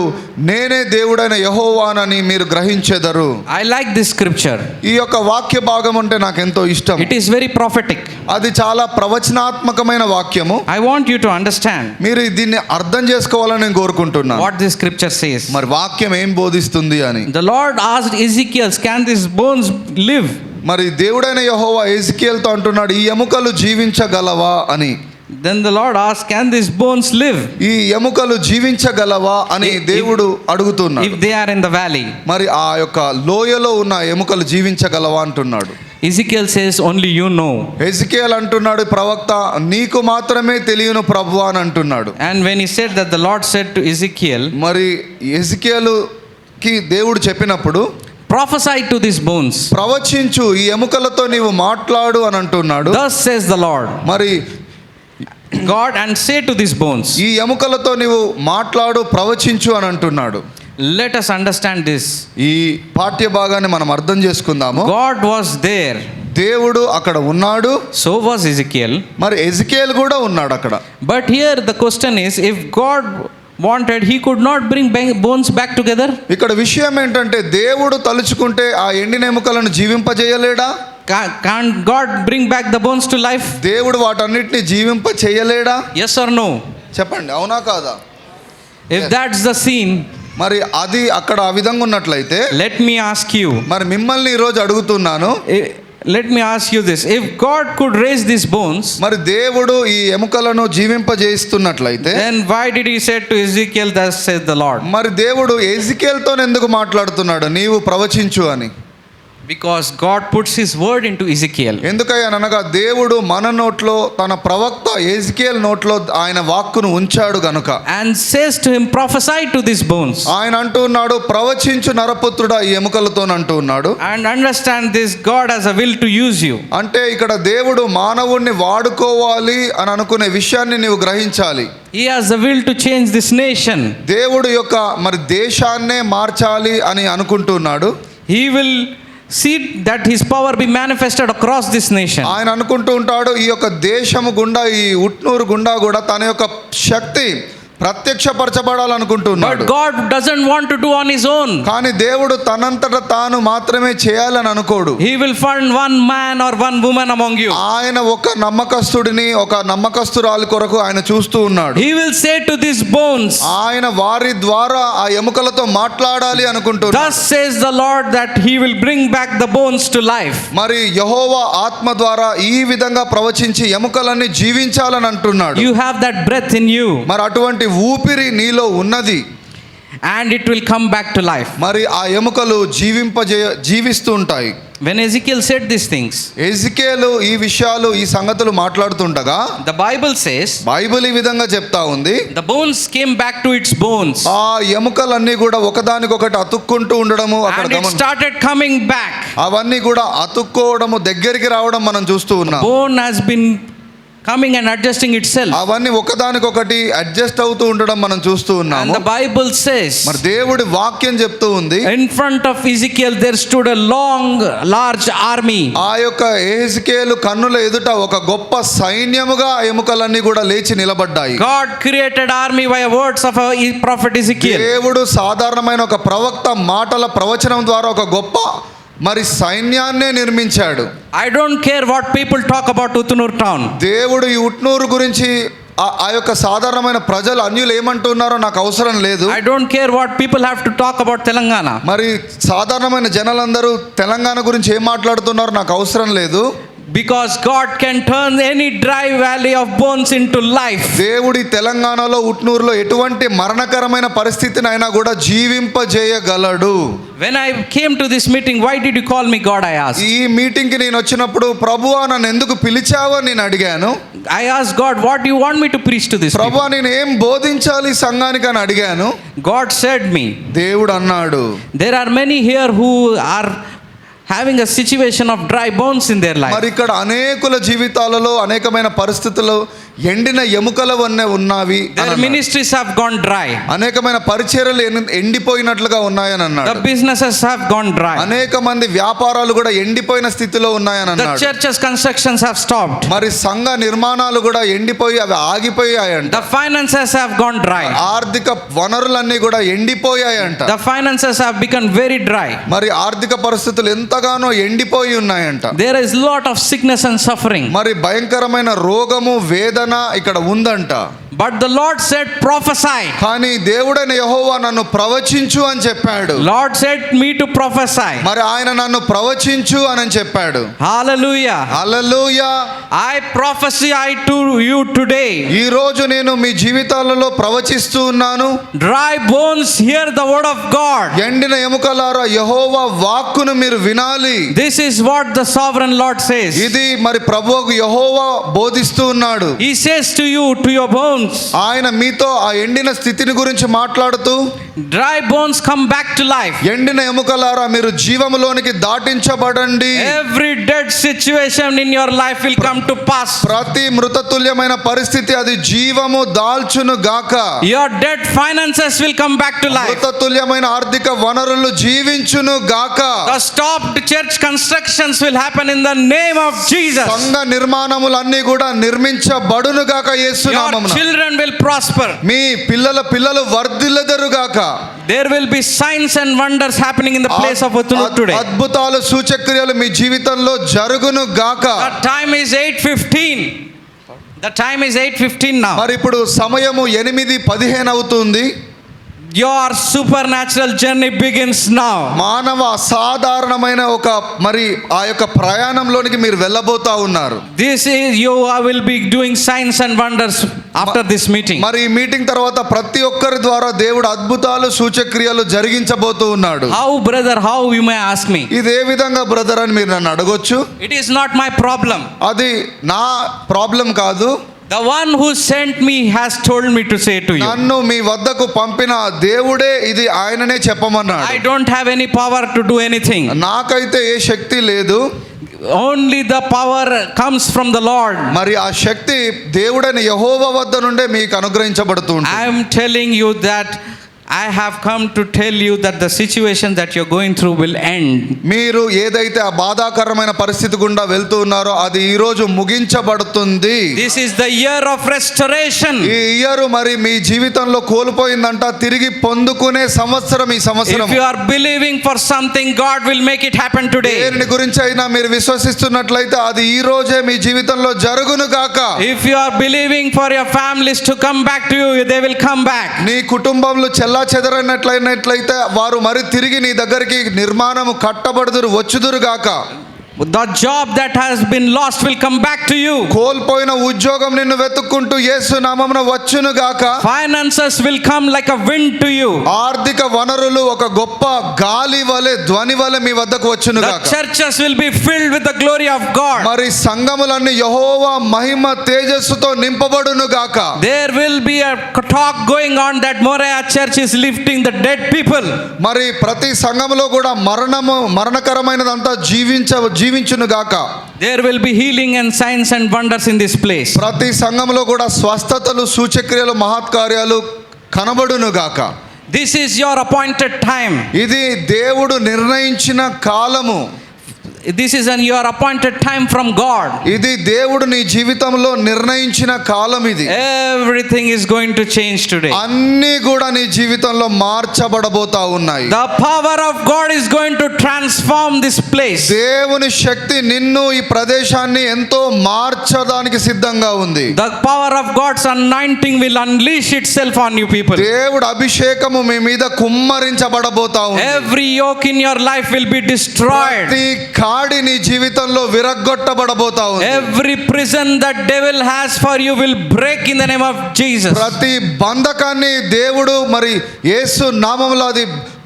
నేనే దేవుడైన యెహోవానని మీరు గ్రహించెదరు. I like this scripture. ఈ యొక్క వాక్య భాగం అంటే నాకు ఎంతో ఇష్టం. It is very prophetic. అది చాలా ప్రవచనాత్మకమైన వాక్యము. I want you to understand మీరు దీన్ని అర్థం చేసుకోవాలని నేను కోరుకుంటున్నాను. what this scripture says. మరి వాక్యం ఏం బోధిస్తుంది అని. The Lord asked Ezekiel, can these bones live? మరి దేవుడైన యెహోవా ఎజికియేలుతో అంటున్నాడు, ఈ ఎముకలు జీవించగలవా అని. Then the Lord asked, can these bones live ఈ ఎముకలు జీవించగలవా అని దేవుడు అడుగుతున్నాడు. if they are in the valley? మరి ఆ యొక్క లోయలో ఉన్న ఎముకలు జీవించగలవా అంటున్నాడు. Ezekiel says, only you know. ఎజికియేలు అంటున్నాడు, ప్రవక్త నీకు మాత్రమే తెలియను ప్రభువా అని అంటున్నాడు. And when he said that, the Lord said to Ezekiel, మరి ఎజికియేలుకి దేవుడు చెప్పినప్పుడు, prophesy to these bones. ప్రవచించు, ఈ ఎముకలతో నీవు మాట్లాడు అని అంటున్నాడు. Thus says the Lord మరి God, and say to these bones. ఈ ఎముకలతో నీవు మాట్లాడు, ప్రవచించు అని అంటున్నాడు. Let us understand this. ఈ పాఠ్య భాగాన్ని మనం అర్థం చేసుకుందాము. God was there. దేవుడు అక్కడ ఉన్నాడు. So was Ezekiel. మరి ఎజికియేలు కూడా ఉన్నాడు అక్కడ. But here the question is, if God wanted, he could not bring bones back together. ఇక్కడ విషయం ఏంటంటే, దేవుడు తలుచుకుంటే ఆ ఎండిన ఎముకలను జీవింపజేయలేడా? Can't God bring back the bones to life? దేవుడు వాటన్నిటిని జీవింప చేయలేడా? Yes or no? చెప్పండి, అవునా కాదా? If that's the scene, మరి అది అక్కడ ఆ విధంగా ఉన్నట్లయితే, let me ask you, మరి మిమ్మల్ని ఈరోజు అడుగుతున్నాను, let me ask you this. If God could raise these bones, మరి దేవుడు ఈ ఎముకలను జీవింపజేస్తున్నట్లయితే, then why did he say to Ezekiel, thus says the Lord? మరి దేవుడు ఎజికియేలుతో ఎందుకు మాట్లాడుతున్నాడు, నీవు ప్రవచించు అని? Because God puts his word into Ezekiel. ఎందుకనగా దేవుడు మన నోట్లో, తన ప్రవక్త ఎజికియేలు నోట్లో ఆయన వాక్కును ఉంచాడు గనుక. And says to him, prophesy to these bones. ఆయన అంటున్నాడు, ప్రవచించు నరపుత్రుడా ఈ ఎముకలతో అంటూ ఉన్నాడు. And understand this, God has a will to use you. అంటే ఇక్కడ దేవుడు మానవుణ్ణి వాడుకోవాలి అని అనుకునే విషయాన్ని నీవు గ్రహించాలి. He has a will to change this nation. దేవుడు యొక్క మరి దేశాన్నే మార్చాలి అని అనుకుంటున్నాడు. He will see that his power be manifested across this nation. ఆయన అనుకుంటూ ఉంటాడు, ఈ యొక్క దేశము గుండా, ఈ ఉట్నూరు గుండా కూడా తన యొక్క శక్తి ప్రత్యక్షపరచబడాలనుకుంటున్నాడు. But God doesn't want to do on his own. కానీ దేవుడు తనంతట తాను మాత్రమే చేయాలని అనుకోడు. He will find one man or one woman among you. ఆయన ఒక నమ్మకస్తుడిని, ఒక నమ్మకస్తురాలి కొరకు ఆయన చూస్తూ ఉన్నాడు. He will say to these bones, ఆయన వారి ద్వారా ఆ ఎముకలతో మాట్లాడాలి అనుకుంటున్నాడు. thus says the Lord, that he will bring back the bones to life. మరి యెహోవా ఆత్మ ద్వారా ఈ విధంగా ప్రవచించి ఎముకలన్నీ జీవించాలని అంటున్నాడు. You have that breath in you. మరి అటువంటి ఊపిరి నీలో ఉన్నది. and it will come back to life. మరి ఆ ఎముకలు జీవిస్తూ ఉంటాయి. When Ezekiel said these things, ఎజికేలు ఈ విషయాలు ఈ సంగతులు మాట్లాడుతుండగా the Bible says, బైబిల్ ఈ విధంగా చెప్తా ఉంది, the bones came back to its bones. ఆ ఎముకలన్నీ కూడా ఒకదానికొకటి అతుక్కుంటూ ఉండడము అక్కడ And it started coming back. అవన్నీ కూడా అతుక్కోవడము, దగ్గరికి రావడం మనం చూస్తూ ఉన్నాం. Bone has been coming and adjusting itself. అవన్నీ ఒకదానికొకటి అడ్జస్ట్ అవుతూ ఉండడం మనం చూస్తూ And ఉన్నాము. the Bible says, మరి దేవుడి వాక్యం చెప్తూ ఉంది, in front of Ezekiel there stood a large army. ఆ యొక్క ఎహెజ్కేలు కన్నుల ఎదుట ఒక గొప్ప సైన్యముగా ఎముకలన్నీ కూడా లేచి నిలబడ్డాయి. God created army by words of a prophet Ezekiel. దేవుడు సాధారణమైన ఒక ప్రవక్త మాటల ప్రవచనం ద్వారా ఒక గొప్ప మరి సైన్యాన్నే నిర్మించాడు. I don't care what people talk about Utnur town. దేవుడు ఈ ఉట్నూరు గురించి ఆ యొక్క సాధారణమైన ప్రజలు అన్యులు ఏమంటున్నారో నాకు అవసరం లేదు. I don't care what people have to talk about Telangana. మరి సాధారణమైన జనాలందరూ తెలంగాణ గురించి ఏం మాట్లాడుతున్నారో నాకు అవసరం లేదు. Because God can turn any dry valley of bones into life. దేవుడి తెలంగాణలో ఉట్నూరులో ఎటువంటి మరణకరమైన పరిస్థితిని అయినా కూడా జీవింపజేయగలడు. When I came to this meeting, why did you call me God? I asked. ఈ మీటింగ్కి నేను వచ్చినప్పుడు ప్రభువా నన్ను ఎందుకు పిలిచావో నేను అడిగాను. I asked God, what do you want me to preach to this people? ప్రభువా నేను ఏం బోధించాలి సంఘానికి అని అడిగాను. God said me, దేవుడు అన్నాడు, there are many here who are having a situation of dry bones in their life. మరి ఇక్కడ అనేకుల జీవితాలలో అనేకమైన పరిస్థితులు ఎండిన ఎముకల వన్నే ఉన్నవి. Their ministries have gone dry. అనేకమైన పరిచర్యలు ఎండిపోయినట్లుగా ఉన్నాయని అన్నాడు. The businesses have gone dry. అనేక మంది వ్యాపారాలు కూడా ఎండిపోయిన స్థితిలో ఉన్నాయని The అన్నాడు. churches constructions have stopped. మరి సంఘ నిర్మాణాలు కూడా ఎండిపోయి అవి ఆగిపోయాయంట. The finances have gone dry. ఆర్థిక వనరులన్నీ కూడా ఎండిపోయాయంట. The finances have become very dry. మరి ఆర్థిక పరిస్థితులు ఎంతగానో ఎండిపోయి ఉన్నాయంట. There is lot of sickness and suffering. మరి భయంకరమైన రోగము వేదన ఇక్కడ ఉందంట. But the Lord said, prophesy. కానీ దేవుడైన యెహోవా నన్ను ప్రవచించు అని చెప్పాడు. Lord said me to prophesy. మరి ఆయన నన్ను ప్రవచించు అని చెప్పాడు. Hallelujah. Hallelujah. I prophesy to you today. ఈ రోజు నేను మీ జీవితాలలో ప్రవచిస్తూ ఉన్నాను. Dry bones, hear the word of God. ఎండిన ఎముకలారా యెహోవా వాక్కును మీరు వినాలి. This is what the sovereign Lord says. ఇది మరి ప్రభువుకు యెహోవా బోధిస్తూ ఉన్నాడు. He says to you, to your bones, ఆయన మీతో ఆ ఎండిన స్థితిని గురించి మాట్లాడుతూ, dry bones, come back to life. ఎండిన ఎముకలారా మీరు జీవములోనికి దాటించబడండి. Every dead situation in your life will come to pass. ప్రతి మృతతుల్యమైన పరిస్థితి అది జీవము దాల్చును గాక. Your dead finances will come back to life. మృతతుల్యమైన ఆర్థిక వనరులు జీవించును గాక. The stopped church constructions will happen in the name of Jesus. సంఘ నిర్మాణములన్నీ కూడా నిర్మించబడును గాక యేసు Your నామమున. children will prosper. మీ పిల్లలు వర్ధిల్లెదరు గాక. There will be signs and wonders happening in the place of Utnur today. అద్భుతాలు సూచక్రియలు మీ జీవితంలో జరుగును గాక. The time is 8:15. The time is 8:15 now. మరి ఇప్పుడు సమయము 8:15 అవుతుంది. Your supernatural journey begins now. మానవ అసాధారణమైన ఒక మరి ఆ యొక్క ప్రయాణంలోనికి మీరు వెళ్ళబోతా ఉన్నారు. This is you will be doing signs and wonders after this meeting. మరి ఈ మీటింగ్ తర్వాత ప్రతి ఒక్కరి ద్వారా దేవుడు అద్భుతాలు సూచక్రియలు జరిగించబోతూ ఉన్నాడు. How, brother, how, you may ask me? ఇది ఏ విధంగా బ్రదర్ అని మీరు నన్ను అడగొచ్చు. It is not my problem. అది నా ప్రాబ్లం కాదు. The one who sent me has told me to say to you. నన్ను మీ వద్దకు పంపిన దేవుడే ఇది ఆయననే చెప్పమన్నాడు. I don't have any power to do anything. నాకైతే ఏ శక్తి లేదు. Only the power comes from the Lord. మరి ఆ శక్తి దేవుడైన యెహోవా వద్ద నుండే మీకు అనుగ్రహించబడుతూ ఉంటుంది. I am telling you that I have come to tell you that the situation that you're going through will end. మీరు ఏదైతే ఆ బాధాకరమైన పరిస్థితి గుండా వెళ్తూ ఉన్నారో అది ఈ రోజు ముగించబడుతుంది. This is the year of restoration. ఈ ఇయర్ మరి మీ జీవితంలో కోల్పోయిందంట తిరిగి పొందుకునే సంవత్సరం ఈ సంవత్సరం. If you are believing for something, God will make it happen today. దేని గురించి అయినా మీరు విశ్వసిస్తున్నట్లయితే అది ఈ రోజే మీ జీవితంలో జరుగును గాక. If you are believing for your families to come back to you, they will come back. నీ కుటుంబంలో చెదరనట్లయితే వారు మరి తిరిగి నీ దగ్గరికి నిర్మాణము కట్టబడుదురు వచ్చుదురు గాక. The job that has been lost will come back to you. కోల్పోయిన ఉద్యోగం నిన్ను వెతుక్కుంటూ యేసు నామమున వచ్చును గాక. Finances will come like a wind to you. ఆర్థిక వనరులు ఒక గొప్ప గాలి వలె ధ్వని వలె మీ వద్దకు వచ్చును The గాక. churches will be filled with the glory of God. మరి సంఘములన్నీ యెహోవా మహిమ తేజస్సుతో నింపబడును గాక. There will be a talk going on that Moriah Church is lifting the dead people. మరి ప్రతి సంఘములో కూడా మరణకరమైనదంతా జీవించును గాక. There will be healing and signs and wonders in this place. ప్రతి సంఘములో కూడా స్వస్థతలు సూచక్రియలు మహత్కార్యాలు కనబడును గాక. This is your appointed time. ఇది దేవుడు నిర్ణయించిన కాలము. This is your appointed time from God. ఇది దేవుడు నీ జీవితంలో నిర్ణయించిన కాలం ఇది. Everything is going to change today. అన్నీ కూడా నీ జీవితంలో మార్చబడబోతా ఉన్నాయి. The power of God is going to transform this place. దేవుని శక్తి నిన్ను ఈ ప్రదేశాన్ని ఎంతో మార్చడానికి సిద్ధంగా ఉంది. The power of God's anointing will unleash itself on you people. దేవుడు అభిషేకము మీ మీద కుమ్మరించబడబోతా ఉంది. Every yoke in your life will be destroyed. ప్రతి కాడి నీ జీవితంలో విరగ్గొట్టబడబోతా ఉంది. Every prison that devil has for you will break in the name of Jesus. ప్రతి బంధకాన్ని దేవుడు మరి యేసు నామములో అది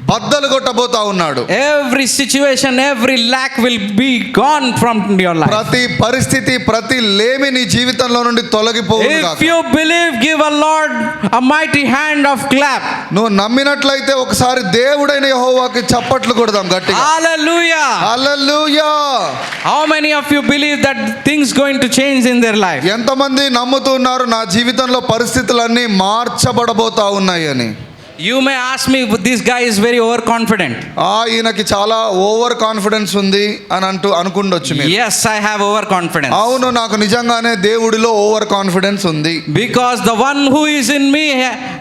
బద్దలు కొట్టబోతా ఉన్నాడు. Every situation, every lack will be gone from your life. ప్రతి పరిస్థితి ప్రతి లేమి నీ జీవితంలో నుండి తొలగిపోవును గాక. If you believe, give a Lord a mighty hand of clap. నువ్వు నమ్మినట్లయితే ఒకసారి దేవుడైన యెహోవాకి చప్పట్లు కొడదాం గట్టిగా. Hallelujah. Hallelujah. How many of you believe that things going to change in their life? ఎంతమంది నమ్ముతున్నారు నా జీవితంలో పరిస్థితులన్నీ మార్చబడబోతా ఉన్నాయని? You may ask me, this guy is very overconfident. ఈయనకి చాలా ఓవర్ కాన్ఫిడెన్స్ ఉంది అని అనుకుండొచ్చు మీరు. Yes, I have overconfidence. అవును, నాకు నిజంగానే దేవుడిలో ఓవర్ కాన్ఫిడెన్స్ ఉంది. Because the one who is in me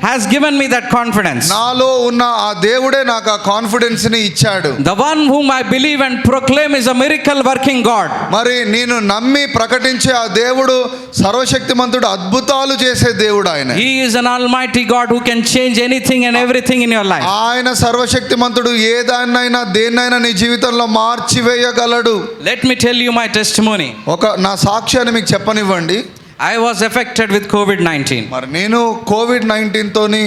has given me that confidence. నాలో ఉన్న ఆ దేవుడే నాకు ఆ కాన్ఫిడెన్స్ ని ఇచ్చాడు. The one whom I believe and proclaim is a miracle working God. మరి నేను నమ్మి ప్రకటించే ఆ దేవుడు సర్వశక్తిమంతుడు, అద్భుతాలు చేసే దేవుడు ఆయన. He is an almighty God who can change anything and everything in your life. ఆయన సర్వశక్తిమంతుడు ఏదాన్నైనా దేన్నైనా నీ జీవితంలో మార్చివేయగలడు. Let me tell you my testimony. నా సాక్ష్యాన్ని మీకు చెప్పనివ్వండి. I was affected with COVID-19. మరి నేను కోవిడ్-19 తోని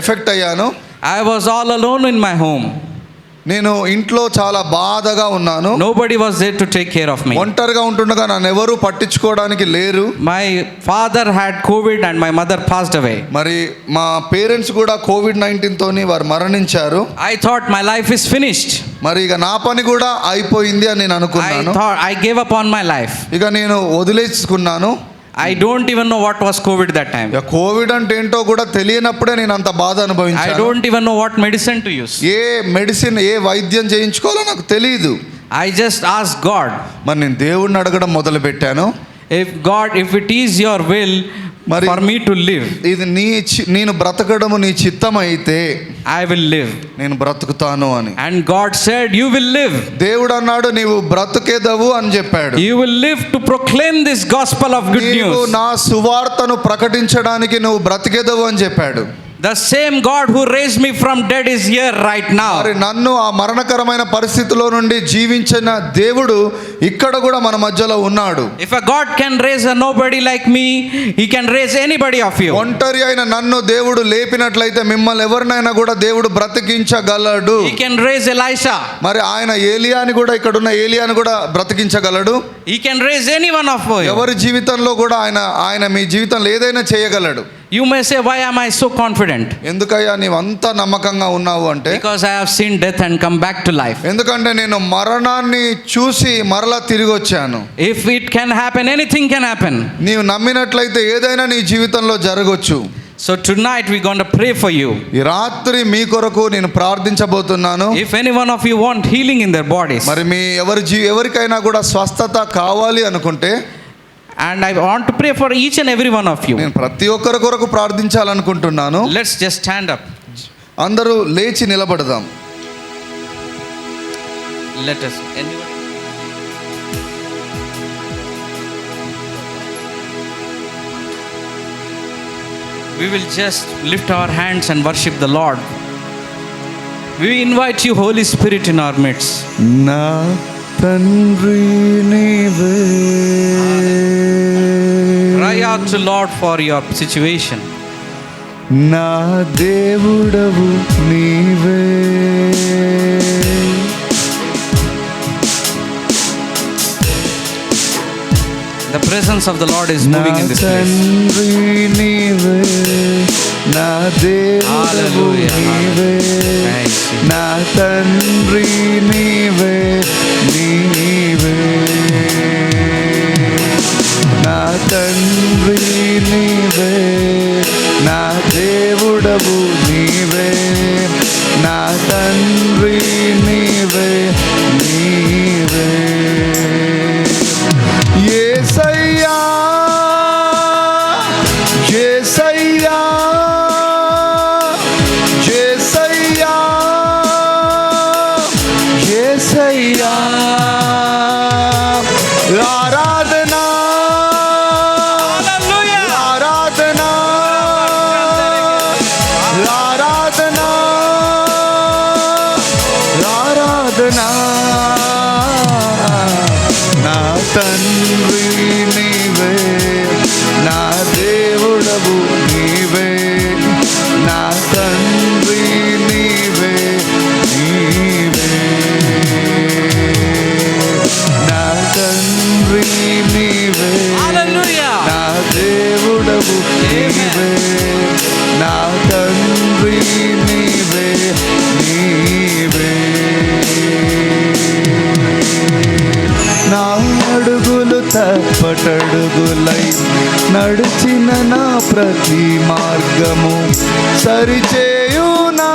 ఎఫెక్ట్ అయ్యాను. I was all alone in my home. నేను ఇంట్లో చాలా బాధగా ఉన్నాను. Nobody was there to take care of me. ఒంటరిగా ఉంటుండగా నన్ను ఎవరు పట్టించుకోవడానికి లేరు. My father had COVID and my mother passed away. మరి మా పేరెంట్స్ కూడా కోవిడ్-19 తోని వారు మరణించారు. I thought my life is finished. మరి ఇక నా పని కూడా అయిపోయింది అని నేను అనుకున్నాను. I thought I gave up on my life. ఇక నేను వదిలేసుకున్నాను. I don't even know what was COVID that time. Covid అంటే ఏంటో కూడా తెలియనప్పుడే నేను అంత బాధ అనుభవించాను. I don't even know what medicine to use. ఏ మెడిసిన్ ఏ వైద్యం చేయించుకోవాలో నాకు తెలియదు. I just asked God. మరి నేను దేవుడిని అడగడం మొదలు పెట్టాను. If it is your will for me to live, ఇది నేను బ్రతకడము నీ చిత్తం అయితే I will live. నేను బ్రతుకుతాను అని. And God said, you will live. దేవుడు అన్నాడు, నీవు బ్రతుకేదవు అని చెప్పాడు. You will live to proclaim this gospel of good news. నీవు నా సువార్తను ప్రకటించడానికి నువ్వు బ్రతికేదవు అని చెప్పాడు. The same God who raised me from dead is here right now. మరి నన్ను ఆ మరణకరమైన పరిస్థితిలో నుండి జీవించిన దేవుడు ఇక్కడ కూడా మన మధ్యలో ఉన్నాడు. If a God can raise a nobody like me, he can raise anybody of you. ఒంటరి అయిన నన్ను దేవుడు లేపినట్లయితే మిమ్మల్ని ఎవరినైనా కూడా దేవుడు బ్రతికించగలడు. He can raise Elisha. మరి ఆయన ఏలియాని కూడా, ఇక్కడ ఉన్న ఏలియాని కూడా బ్రతికించగలడు. He can raise any one of you. ఎవరి జీవితంలో కూడా ఆయన మీ జీవితంలో ఏదైనా చేయగలడు. You may say, why am I so confident? ఎందుకయ్యా నీవు అంత నమ్మకంగా ఉన్నావు అంటే, Because I have seen death and come back to life. ఎందుకంటే నేను మరణాన్ని చూసి మరలా తిరిగి వచ్చాను. If it can happen, anything can happen. నీవు నమ్మినట్లయితే ఏదైనా నీ జీవితంలో జరగవచ్చు. So tonight we're going to pray for you. ఈ రాత్రి మీ కొరకు నేను ప్రార్థించబోతున్నాను. If any one of you want healing in their bodies, మరి మీ ఎవరికైనా కూడా స్వస్థత కావాలి అనుకుంటే, and I want to pray for each and every one of you. నేను ప్రతి ఒక్కరి కొరకు ప్రార్థించాలనుకుంటున్నాను. Let's just stand up. అందరూ లేచి నిలబడదాం. Let us. Anyone? We will just lift our hands and worship the Lord. We invite you, Holy Spirit, in our midst. నా తండ్రి నీవే. Cry out to Lord for your situation. నా దేవుడవు నీవే. The presence of the Lord is moving in this place. తండ్రి నీవే, నా దేవుడవు నీవే. నా తండ్రి నీవే, నీవే. నా తండ్రి నీవే, నా దేవుడవు నీవే. నా తండ్రి నీవే, నీవే. యేసయ్యా, యేసయ్యా, యేసయ్యా, యేసయ్యా. ఆరాధనా, ఆరాధనా, ఆరాధనా, ఆరాధనా. నా తండ్రి నీవే, నా దేవుడవు నీవే. నా తండ్రి నీవే, నీవే. నా తండ్రి నీవే, నా దేవుడవు నీవే. నా తండ్రి నీవే, నీవే. నా అడుగులు తప్పటడుగులై నడిచిన నా ప్రతి మార్గము సరిచేయు నా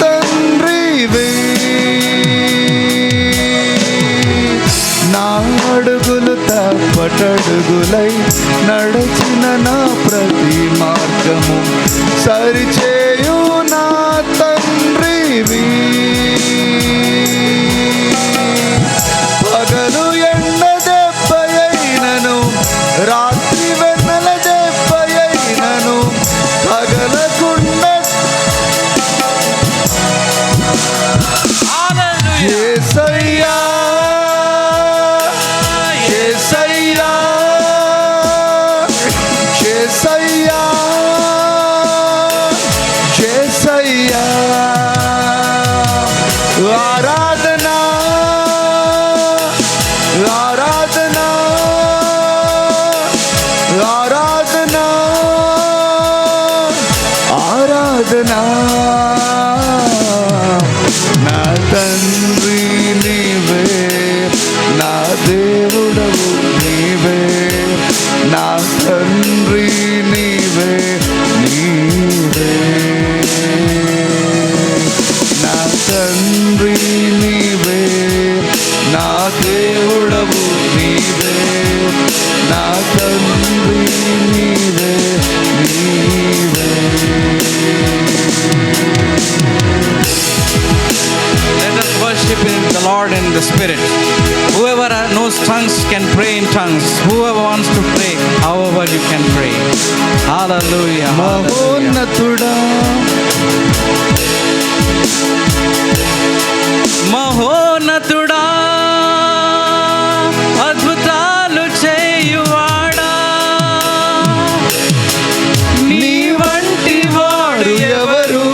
తండ్రివే. నా అడుగులు తప్పటడుగులై నడిచిన నా ప్రతి మార్గము సరిచేయు నా తండ్రివి. పగలు ఎండ దెబ్బయైనను, రాత్రి వెన్నెల దెబ్బయైనను పగలకుండా యేసయ్యా, యేసయ్యా, యేసయ్యా, యేసయ్యా. ఆరాధనా, ఆరాధనా, ఆరాధనా, ఆరాధనా. నా తండ్రి నీవే, నా దేవుడవు నీవే. నా తండ్రి నీవే, నీవే. నా తండ్రి నీవే, నా దేవుడవు నీవే. నా తండ్రి నీవే, నీవే. Let us worship the Lord in the Spirit. Whoever knows tongues can pray in tongues. Whoever wants to pray, however you can pray. Hallelujah. Hallelujah. మహోన్నతుడా, మహోన్నతుడా, అద్భుతాలు చేయువాడా, నీ వంటి వాడు ఎవరు?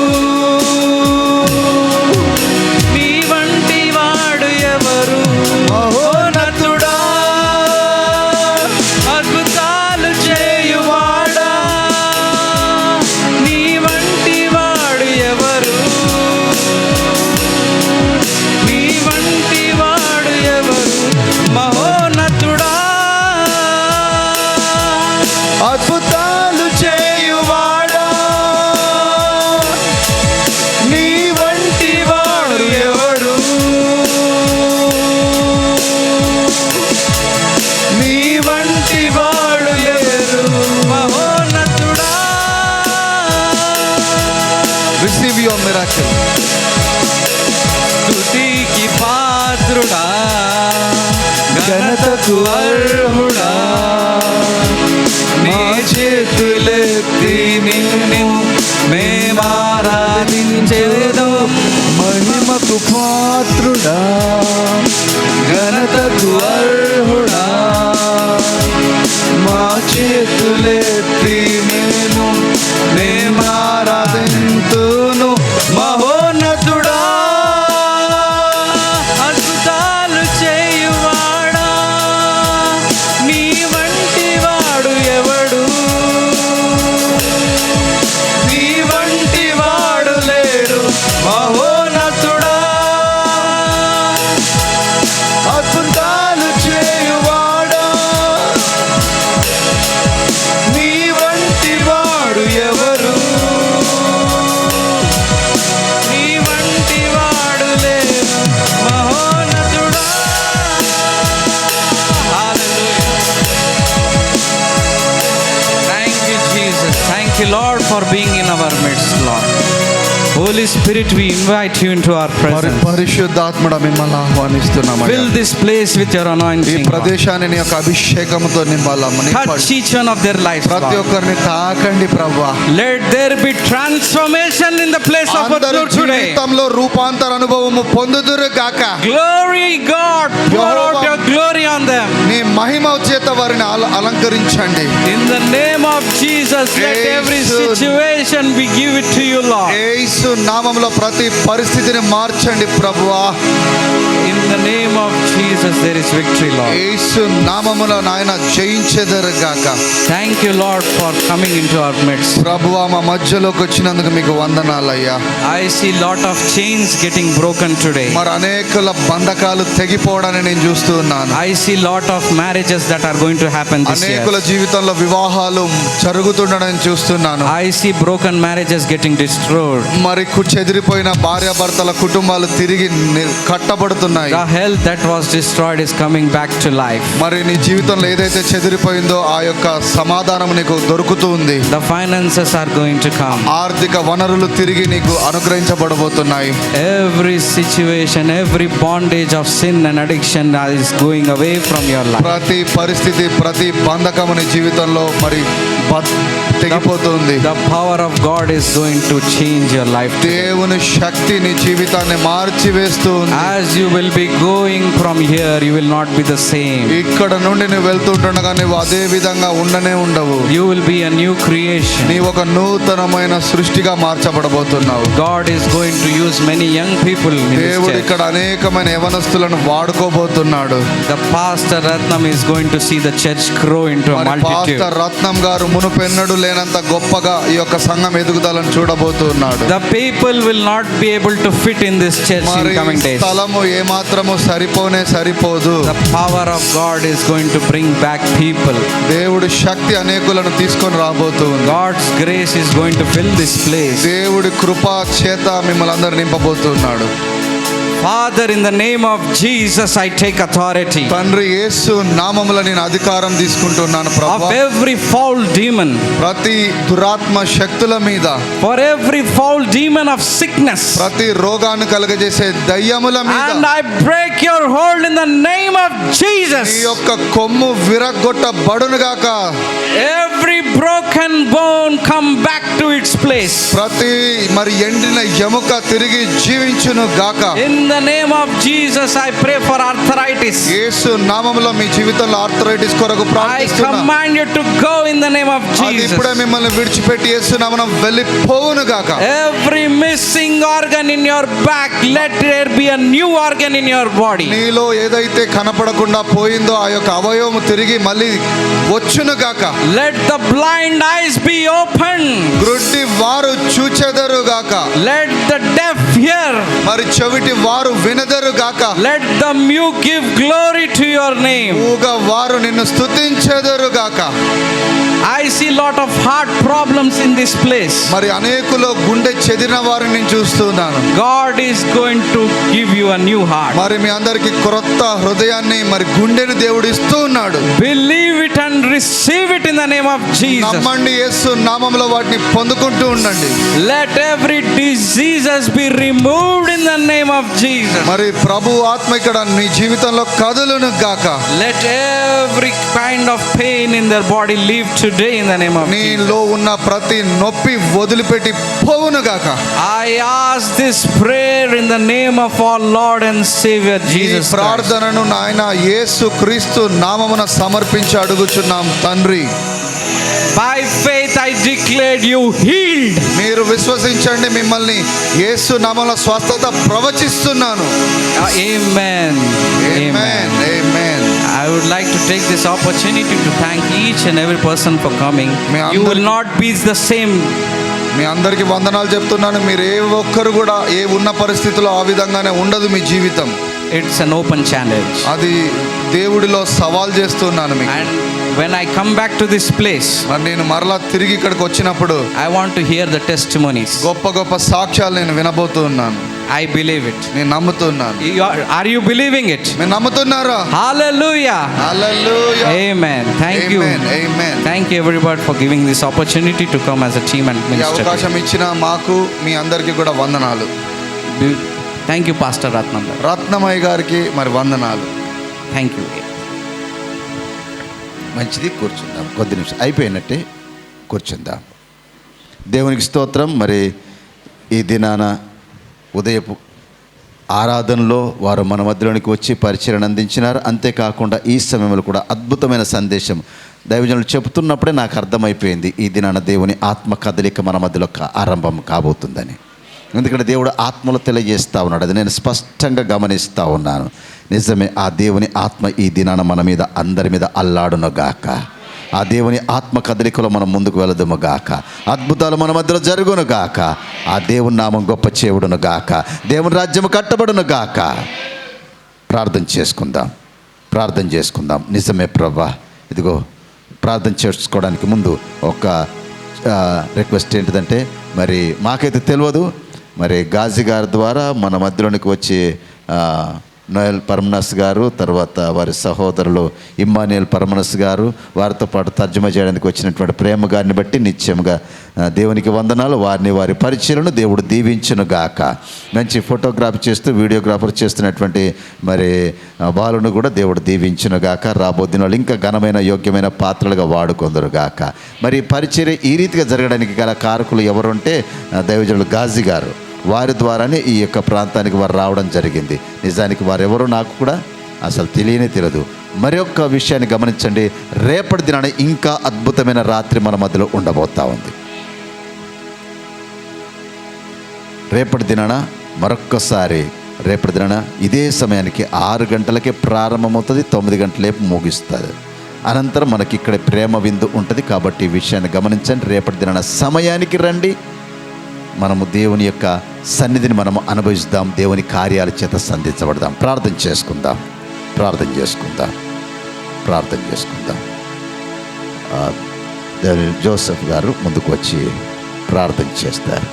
నీ వంటి వాడు ఎవరు? మహోన్నతుడా, అద్భుతాలు చేయువాడా, నీ వంటి వాడు ఎవరు? నీ వంటి వాడు ఎవరు? మహోన్నతుడా, అద్భుతాలు చేయువాడా, నీ వంటి వాడు ఎవడు? నీ వంటి వాడు ఎవరు? మహోన్నతుడా. Receive your miracle. స్తుతికి పాత్రుడా, ఘనతకు అర్హుడా, నీ చేతులెత్తి నిన్ను మేమారాధించేదో. మహిమకు పాత్రుడా, ఘనత చేతులెత్తి నేను ఆరాధింతును మహోన్నతుడా అద్భుతాలు చేయువాడా నీ వంటి వాడు ఎవడు నీ వంటి వాడు లేడు మహోన్నతుడా అద్భుతాలు చేయువాడా నీ వంటి వాడు ఎవరు నీ వంటి వాడు లేడు మహోన్నతుడా. Thank you, Jesus. Thank you, Lord, for being in our midst, Lord. Holy Spirit, we invite you into our presence. పరిశుద్ధాత్మడ మిమ్మల్ని ఆహ్వానిస్తున్నాం. Fill this place with your ఈ anointing, Lord. ప్రదేశాన్ని నీ యొక్క అభిషేకంతో నింపాలమ్మని. Touch each one of their lives, ప్రతి Lord. ఒక్కరిని తాకండి ప్రభువా. Let there be transformation in the place of our అందరి today. జీవితంలో రూపాంతర అనుభవము పొందుదురు గాక. Glory, God, pour out your glory on them. నీ మహిమ చేత వారిని అలంకరించండి. In the name of Jesus, let every Jesus. situation we give it to you, Lord. యేసు నామములో ప్రతి పరిస్థితిని మార్చండి ప్రభువా. In the name of Jesus, there is victory, Lord. యేసు నామములో నాయన జయించెదరు గాక. Thank you, Lord, for coming into our midst. ప్రభువా మా మధ్యలోకి వచ్చినందుకు మీకు వందనాలయ్యా. I see lot of chains getting broken today. మరి అనేకుల బంధకాలు తెగిపోవడాన్ని నేను చూస్తూ ఉన్నాను. I see lot of marriages that are going to happen this year. అనేకుల జీవితంలో వివాహాలు జరుగుతుండడం చూస్తున్నాను. I see broken marriages getting destroyed. మరి చెదిరిపోయిన భార్యాభర్తల కుటుంబాలు తిరిగి కట్టబడుతున్నాయి. The health that was destroyed is coming back to life. మరి నీ జీవితంలో ఏదైతే చెదిరిపోయిందో ఆ యొక్క సమాధానం నీకు దొరుకుతుంది. The finances are going to come. ఆర్థిక వనరులు తిరిగి నీకు అనుగ్రహించబడబోతున్నాయి. Every situation, every bondage of sin and addiction is going away from your life. ప్రతి పరిస్థితి ప్రతి బంధకము నీ జీవితంలో మరి తెగిపోతుంది. The power of God is going to change your life. దేవుని శక్తి నీ జీవితాన్ని మార్చివేస్తుంది. As you will be going from here, you will not be the same. ఇక్కడ నుండి నువ్వు వెళ్తుండగా నువ్వు అదే విధంగా ఉండనే ఉండవు. You will be a new creation. నీ ఒక నూతనమైన సృష్టిగా మార్చబడబోతున్నావు. God is going to use many young people in this దేవుడు church. ఇక్కడ అనేకమైన యవనస్తులను వాడుకోబోతున్నాడు. The pastor Ratnam is going to see the church grow into a మరి multitude. పాస్టర్ రత్నం గారు మునుపెన్నడు లేనంత గొప్పగా ఈ యొక్క సంఘం ఎదుగుదలను చూడబోతున్నాడు. The people will not be able to fit in this church మరి in coming days. స్థలము ఏమాత్రము సరిపోదు. The power of God is going to bring back people. దేవుడి శక్తి అనేకులను తీసుకొని రాబోతుంది. God's grace is going to fill this place. దేవుడి కృపా చేత మిమ్మల్ని అందరు నింపబోతున్నాడు. Father, in the name of Jesus, I take authority తండ్రి యేసు నామములో నేను అధికారం తీసుకుంటున్నాను of ప్రభువా. every foul demon, ప్రతి దురాత్మ శక్తుల మీద, for every foul demon of sickness, ప్రతి రోగాన్ని కలుగజేసే దయ్యముల మీద and I break your hold in the name of Jesus. ఈ యొక్క కొమ్ము విరగొట్టబడును గాక. Every broken bone come back to its place. ప్రతి మరి ఎండిన ఎముక తిరిగి జీవించును గాక. In the name of Jesus, I pray for arthritis. యేసు నామములో మీ జీవితంలో ఆర్థరైటిస్ కొరకు I ప్రార్థిస్తున్నా. command you to go in the name of అది Jesus. ఇప్పుడే మిమ్మల్ని విడిచిపెట్టి యేసు నామమున వెళ్ళిపోవును గాక. Every missing organ in your back, let there be a new organ in your body. నీలో ఏదైతే కనపడకుండా పోయిందో ఆ యొక్క అవయవము తిరిగి మళ్ళీ వచ్చును గాక. Let the blind eyes be open. గ్రుడ్డి వారు చూచెదరు గాక. Let the deaf hear. మరి చెవిటి వారు వినదరు గాక. Let the mute give glory to your name. ఊగా వారు నిన్ను స్తుతించెదరు గాక. I see lot of heart problems in this place. మరి అనేకులో గుండె చెదిరిన వారిని నేను చూస్తున్నాను. God is going to give you a new heart. మరి మీ అందరికి క్రొత్త హృదయాన్ని మరి గుండెని దేవుడు ఇస్తూ ఉన్నాడు. Believe it and receive it in the name of Jesus. నమ్మండి, యేసు నామములో వాటిని పొందుకుంటూ ఉండండి. Let every diseases be removed in the name of Jesus. మరి ప్రభు ఆత్మ ఇక్కడ నీ జీవితంలో కదులును గాక. Let every kind of pain in their body leave today in the name of Jesus. నీలో ఉన్న ప్రతి నొప్పి వదిలిపెట్టి పోవును గాక. I ask this prayer in the name of our Lord and Savior ఈ Jesus Christ. ప్రార్థనను నాయన యేసు క్రీస్తు నామమున సమర్పించి అడుగుచున్నాం తండ్రి. By faith I declared you healed. మీరు విశ్వసించండి, మిమ్మల్ని యేసు నామములో స్వస్థత ప్రవచిస్తున్నాను. Amen. Amen, amen. I would like to take this opportunity to thank each and every person for coming. You will not be the same. మీ అందరికీ వందనాలు చెప్తున్నాను. మీరు ఏ ఒక్కరు కూడా ఏ ఉన్న పరిస్థితిలో ఆ విధంగానే ఉండదు మీ జీవితం. It's an open challenge. అది దేవుడిలో సవాల్ చేస్తున్నాను మీకు. And when I come back to this place, మరి నేను మరలా తిరిగి ఇక్కడికి వచ్చినప్పుడు I want to hear the testimonies. గొప్ప గొప్ప సాక్ష్యాలు నేను వినబోతున్నాను. I believe it. నేను నమ్ముతున్నాను. Are you believing it? మీరు నమ్ముతున్నారా? Hallelujah. Hallelujah. Amen. Thank you. Amen, amen. Thank you everybody for giving this opportunity to come as a team and ఈ minister. అవకాశం ఇచ్చిన మాకు మీ అందరికీ కూడా వందనాలు. Thank you Pastor Ratnam. Ratnamaiah గారికి మరి వందనాలు. Thank you. మంచిది, కూర్చుందాం. కొద్ది నిమిషం అయిపోయినట్టే కూర్చుందాం. దేవునికి స్తోత్రం. మరి ఈ దినాన ఉదయపు ఆరాధనలో వారు మన మధ్యలోనికి వచ్చి పరిచయం అందించినారు. అంతేకాకుండా ఈ సమయంలో కూడా అద్భుతమైన సందేశం దైవజనులు చెబుతున్నప్పుడే నాకు అర్థమైపోయింది ఈ దినాన దేవుని ఆత్మ కదలిక మన మధ్యలో ఆరంభం కాబోతుందని. ఎందుకంటే దేవుడు ఆత్మలో తెలియజేస్తూ ఉన్నాడు. అది నేను స్పష్టంగా గమనిస్తూ ఉన్నాను. నిజమే, ఆ దేవుని ఆత్మ ఈ దినాన మన మీద అందరి మీద అల్లాడునుగాక. ఆ దేవుని ఆత్మ కదలికలో మనం ముందుకు వెళదుము గాక. అద్భుతాలు మన మధ్యలో జరుగును గాక. ఆ దేవుని నామం గొప్ప చేయుడును గాక. దేవుని రాజ్యము కట్టబడును గాక. ప్రార్థన చేసుకుందాం, ప్రార్థన చేసుకుందాం. నిజమే ప్రభా, ఇదిగో ప్రార్థన చేసుకోవడానికి ముందు ఒక రిక్వెస్ట్ ఏంటిదంటే, మరి మాకైతే తెలియదు, మరి గాజీ గారి ద్వారా మన మధ్యలోనికి వచ్చి నోయల్ పర్మనస్ గారు, తర్వాత వారి సహోదరులు ఇమ్మానియల్ పర్మనస్ గారు, వారితో పాటు తర్జుమా చేయడానికి వచ్చినటువంటి ప్రేమ గారిని బట్టి నిత్యంగా దేవునికి వందనాలు. వారిని వారి పరిచయలను దేవుడు దీవించును గాక. మంచి ఫోటోగ్రఫీ చేస్తూ వీడియోగ్రాఫర్ చేస్తున్నటువంటి మరి బాలును కూడా దేవుడు దీవించును గాక. రాబోతున్న వాళ్ళు ఇంకా ఘనమైన యోగ్యమైన పాత్రలుగా వాడుకొందరు గాక. మరి పరిచర్య ఈ రీతిగా జరగడానికి గల కారకులు ఎవరుంటే దైవజనులు గాజీ గారు, వారి ద్వారానే ఈ యొక్క ప్రాంతానికి వారు రావడం జరిగింది. నిజానికి వారెవరో నాకు కూడా అసలు తెలియదు. మరొక విషయాన్ని గమనించండి, రేపటి దినాన ఇంకా అద్భుతమైన రాత్రి మన మధ్యలో ఉండబోతా ఉంది. రేపటి దినాన మరొక్కసారి రేపటి దినాన ఇదే సమయానికి 6 గంటలకే ప్రారంభమవుతుంది, 9 గంటలేపు ముగిస్తుంది. అనంతరం మనకి ఇక్కడ ప్రేమ విందు ఉంటుంది. కాబట్టి ఈ విషయాన్ని గమనించండి. రేపటి దినాన సమయానికి రండి. మనము దేవుని యొక్క సన్నిధిని మనము అనుభవిస్తాం. దేవుని కార్యాల చేత సంధించబడదాం. ప్రార్థన చేసుకుందాం, ప్రార్థన చేసుకుందాం, ప్రార్థన చేసుకుందాం. జోసెఫ్ గారు ముందుకు వచ్చి ప్రార్థన చేస్తారు.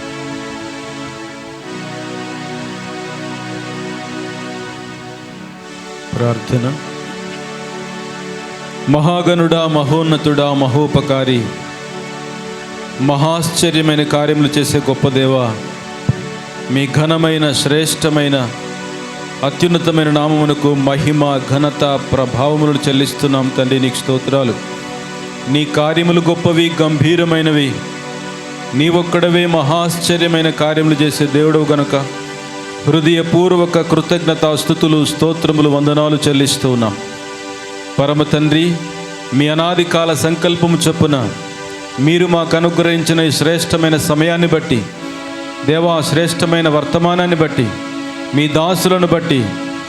ప్రార్థన. మహాగణుడా, మహోన్నతుడా, మహోపకారి, మహాశ్చర్యమైన కార్యములు చేసే గొప్ప దేవా, మీ ఘనమైన శ్రేష్టమైన అత్యున్నతమైన నామమునకు మహిమ ఘనత ప్రభావములను చెల్లిస్తున్నాం తండ్రి. నీకు స్తోత్రాలు. నీ కార్యములు గొప్పవి, గంభీరమైనవి. నీ ఒక్కడవే మహాశ్చర్యమైన కార్యములు చేసే దేవుడవు గనుక హృదయపూర్వక కృతజ్ఞతాస్తుతులు, స్తోత్రములు, వందనాలు చెల్లిస్తూ ఉన్నాం. పరమ తండ్రి, మీ అనాది కాల సంకల్పము చొప్పున మీరు మాకు అనుగ్రహించిన ఈ శ్రేష్టమైన సమయాన్ని బట్టి, దేవా శ్రేష్టమైన వర్తమానాన్ని బట్టి, మీ దాసులను బట్టి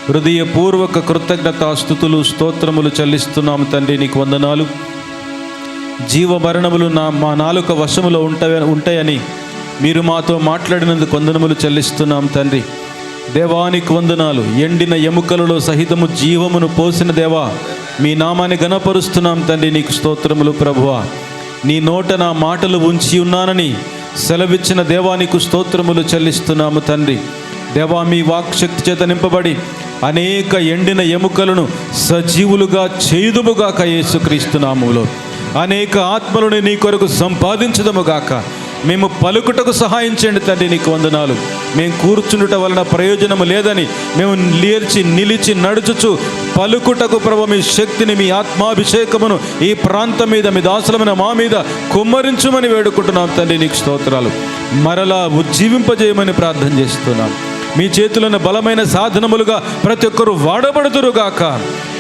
హృదయపూర్వక కృతజ్ఞతాస్తుతులు, స్తోత్రములు చెల్లిస్తున్నాము తండ్రి. నీకు వందనాలు. జీవ మరణములు మా నాలుక వశములో ఉంటాయని మీరు మాతో మాట్లాడినందుకు వందనములు చెల్లిస్తున్నాం తండ్రి. దేవానికి వందనాలు. ఎండిన ఎముకలలో సహితము జీవమును పోసిన దేవా, మీ నామాన్ని ఘనపరుస్తున్నాం తండ్రి. నీకు స్తోత్రములు ప్రభువా. నీ నోట నా మాటలు ఉంచి ఉన్నానని సెలవిచ్చిన దేవానికి స్తోత్రములు చెల్లిస్తున్నాము తండ్రి. దేవా, మీ వాక్శక్తి చేత నింపబడి అనేక ఎండిన ఎముకలను సజీవులుగా చేయుదుముగాక. యేసుక్రీస్తు నామములో అనేక ఆత్మలను నీ కొరకు సంపాదించుదముగాక. మేము పలుకుటకు సహాయం చేయండి తండ్రి. నీకు వందనాలు. మేము కూర్చుండుట వలన ప్రయోజనము లేదని మేము లేర్చి నిలిచి నడుచుచు పలుకుటకు ప్రభు మీ శక్తిని, మీ ఆత్మాభిషేకమును ఈ ప్రాంతం మీద, మీ దాసులమైన మా మీద కుమ్మరించుమని వేడుకుంటున్నాం తండ్రి. నీకు స్తోత్రాలు. మరలా ఉజ్జీవింపజేయమని ప్రార్థన చేస్తున్నాం. మీ చేతులను బలమైన సాధనములుగా ప్రతి ఒక్కరు వాడబడుదురుగాక.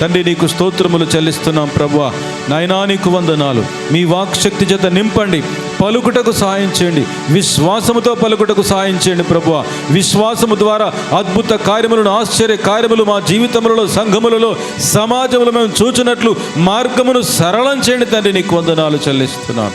తండ్రి నీకు స్తోత్రములు చెల్లిస్తున్నాం ప్రభువా. నాయనా నీకు వందనాలు. మీ వాక్శక్తి చేత నింపండి, పలుకుటకు సహాయం చేయండి, విశ్వాసముతో పలుకుటకు సహాయం చేయండి ప్రభువా. విశ్వాసము ద్వారా అద్భుత కార్యములను, ఆశ్చర్య కార్యములు మా జీవితములలో, సంఘములలో, సమాజంలో మేము చూచినట్లు మార్గమును సరళం చేయండి తండ్రి. నీకు వందనాలు చెల్లిస్తున్నాం.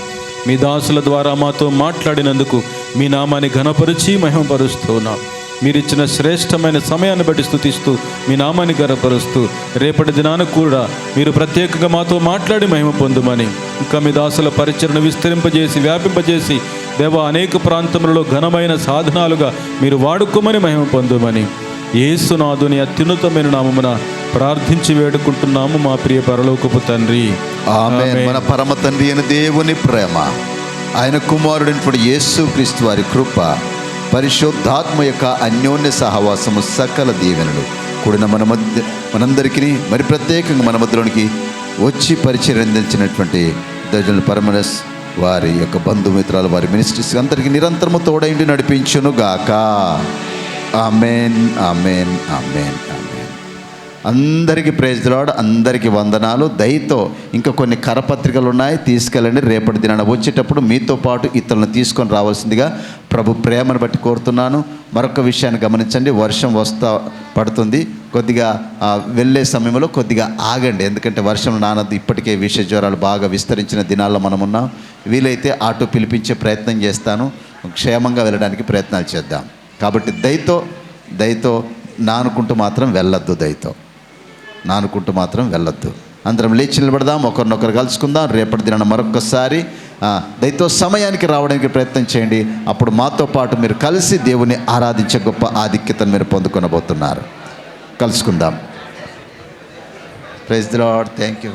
మీ దాసుల ద్వారా మాతో మాట్లాడినందుకు మీ నామాన్ని ఘనపరిచి మహిమపరుస్తున్నాం. మీరిచ్చిన శ్రేష్టమైన సమయాన్ని బట్టి స్తుతిస్తూ మీ నామాన్ని ఘనపరుస్తూ రేపటి దినాన కూడా మీరు ప్రత్యేకంగా మాతో మాట్లాడి మహిమ పొందుమని, ఇంకా మీ దాసుల పరిచరణ విస్తరింపజేసి వ్యాపింపజేసి దేవా అనేక ప్రాంతములలో ఘనమైన సాధనాలుగా మీరు వాడుకోమని మహిమ పొందుమని యేసునాథుని అత్యున్నతమైన నామమున ప్రార్థించి వేడుకుంటున్నాము మా ప్రియ పరలోకపు తండ్రి. ఆమేన్. మన పరమ తండ్రి అయిన దేవుని ప్రేమ, ఆయన కుమారుడైనటువంటి యేసు క్రీస్తు వారి కృప, పరిశుద్ధాత్మ యొక్క అన్యోన్య సహవాసము, సకల దీవెనలు కూడిన మనందరికీ మరి ప్రత్యేకంగా మన మధ్యలోనికి వచ్చి పరిచయం అందించినటువంటి దజల్ పరమనస్ వారి యొక్క బంధుమిత్రాలు, వారి మినిస్ట్రీస్ అందరికీ నిరంతరము తోడైండి నడిపించును గాక. ఆమేన్, ఆమేన్, ఆమేన్, ఆమేన్. అందరికీ ప్రైజ్ ది లార్డ్. అందరికీ వందనాలు. దయతో ఇంకా కొన్ని కరపత్రికలు ఉన్నాయి, తీసుకెళ్ళండి. రేపటి దినాన వచ్చేటప్పుడు మీతో పాటు ఇతరులను తీసుకొని రావాల్సిందిగా ప్రభు ప్రేమను బట్టి కోరుతున్నాను. మరొక విషయాన్ని గమనించండి, వర్షం పడుతుంది. కొద్దిగా వెళ్ళే సమయంలో కొద్దిగా ఆగండి, ఎందుకంటే వర్షం నానద్దు. ఇప్పటికే విష జ్వరాలు బాగా విస్తరించిన దినాల్లో మనం ఉన్నాం. వీలైతే ఆటో పిలిపించే ప్రయత్నం చేస్తాను, క్షేమంగా వెళ్ళడానికి ప్రయత్నాలు చేద్దాం. కాబట్టి దయతో నానుకుంటూ మాత్రం వెళ్ళొద్దు, నానుకుంటూ మాత్రం వెళ్ళొద్దు. అందరం లేచి నిలబడదాం, ఒకరినొకరు కలుసుకుందాం. రేపటి దినాన మరొకసారి దయతో సమయానికి రావడానికి ప్రయత్నం చేయండి. అప్పుడు మాతో పాటు మీరు కలిసి దేవుని ఆరాధించే గొప్ప ఆధిక్యతను మీరు పొందుకొనబోతున్నారు. కలుసుకుందాం. Praise the Lord. Thank you.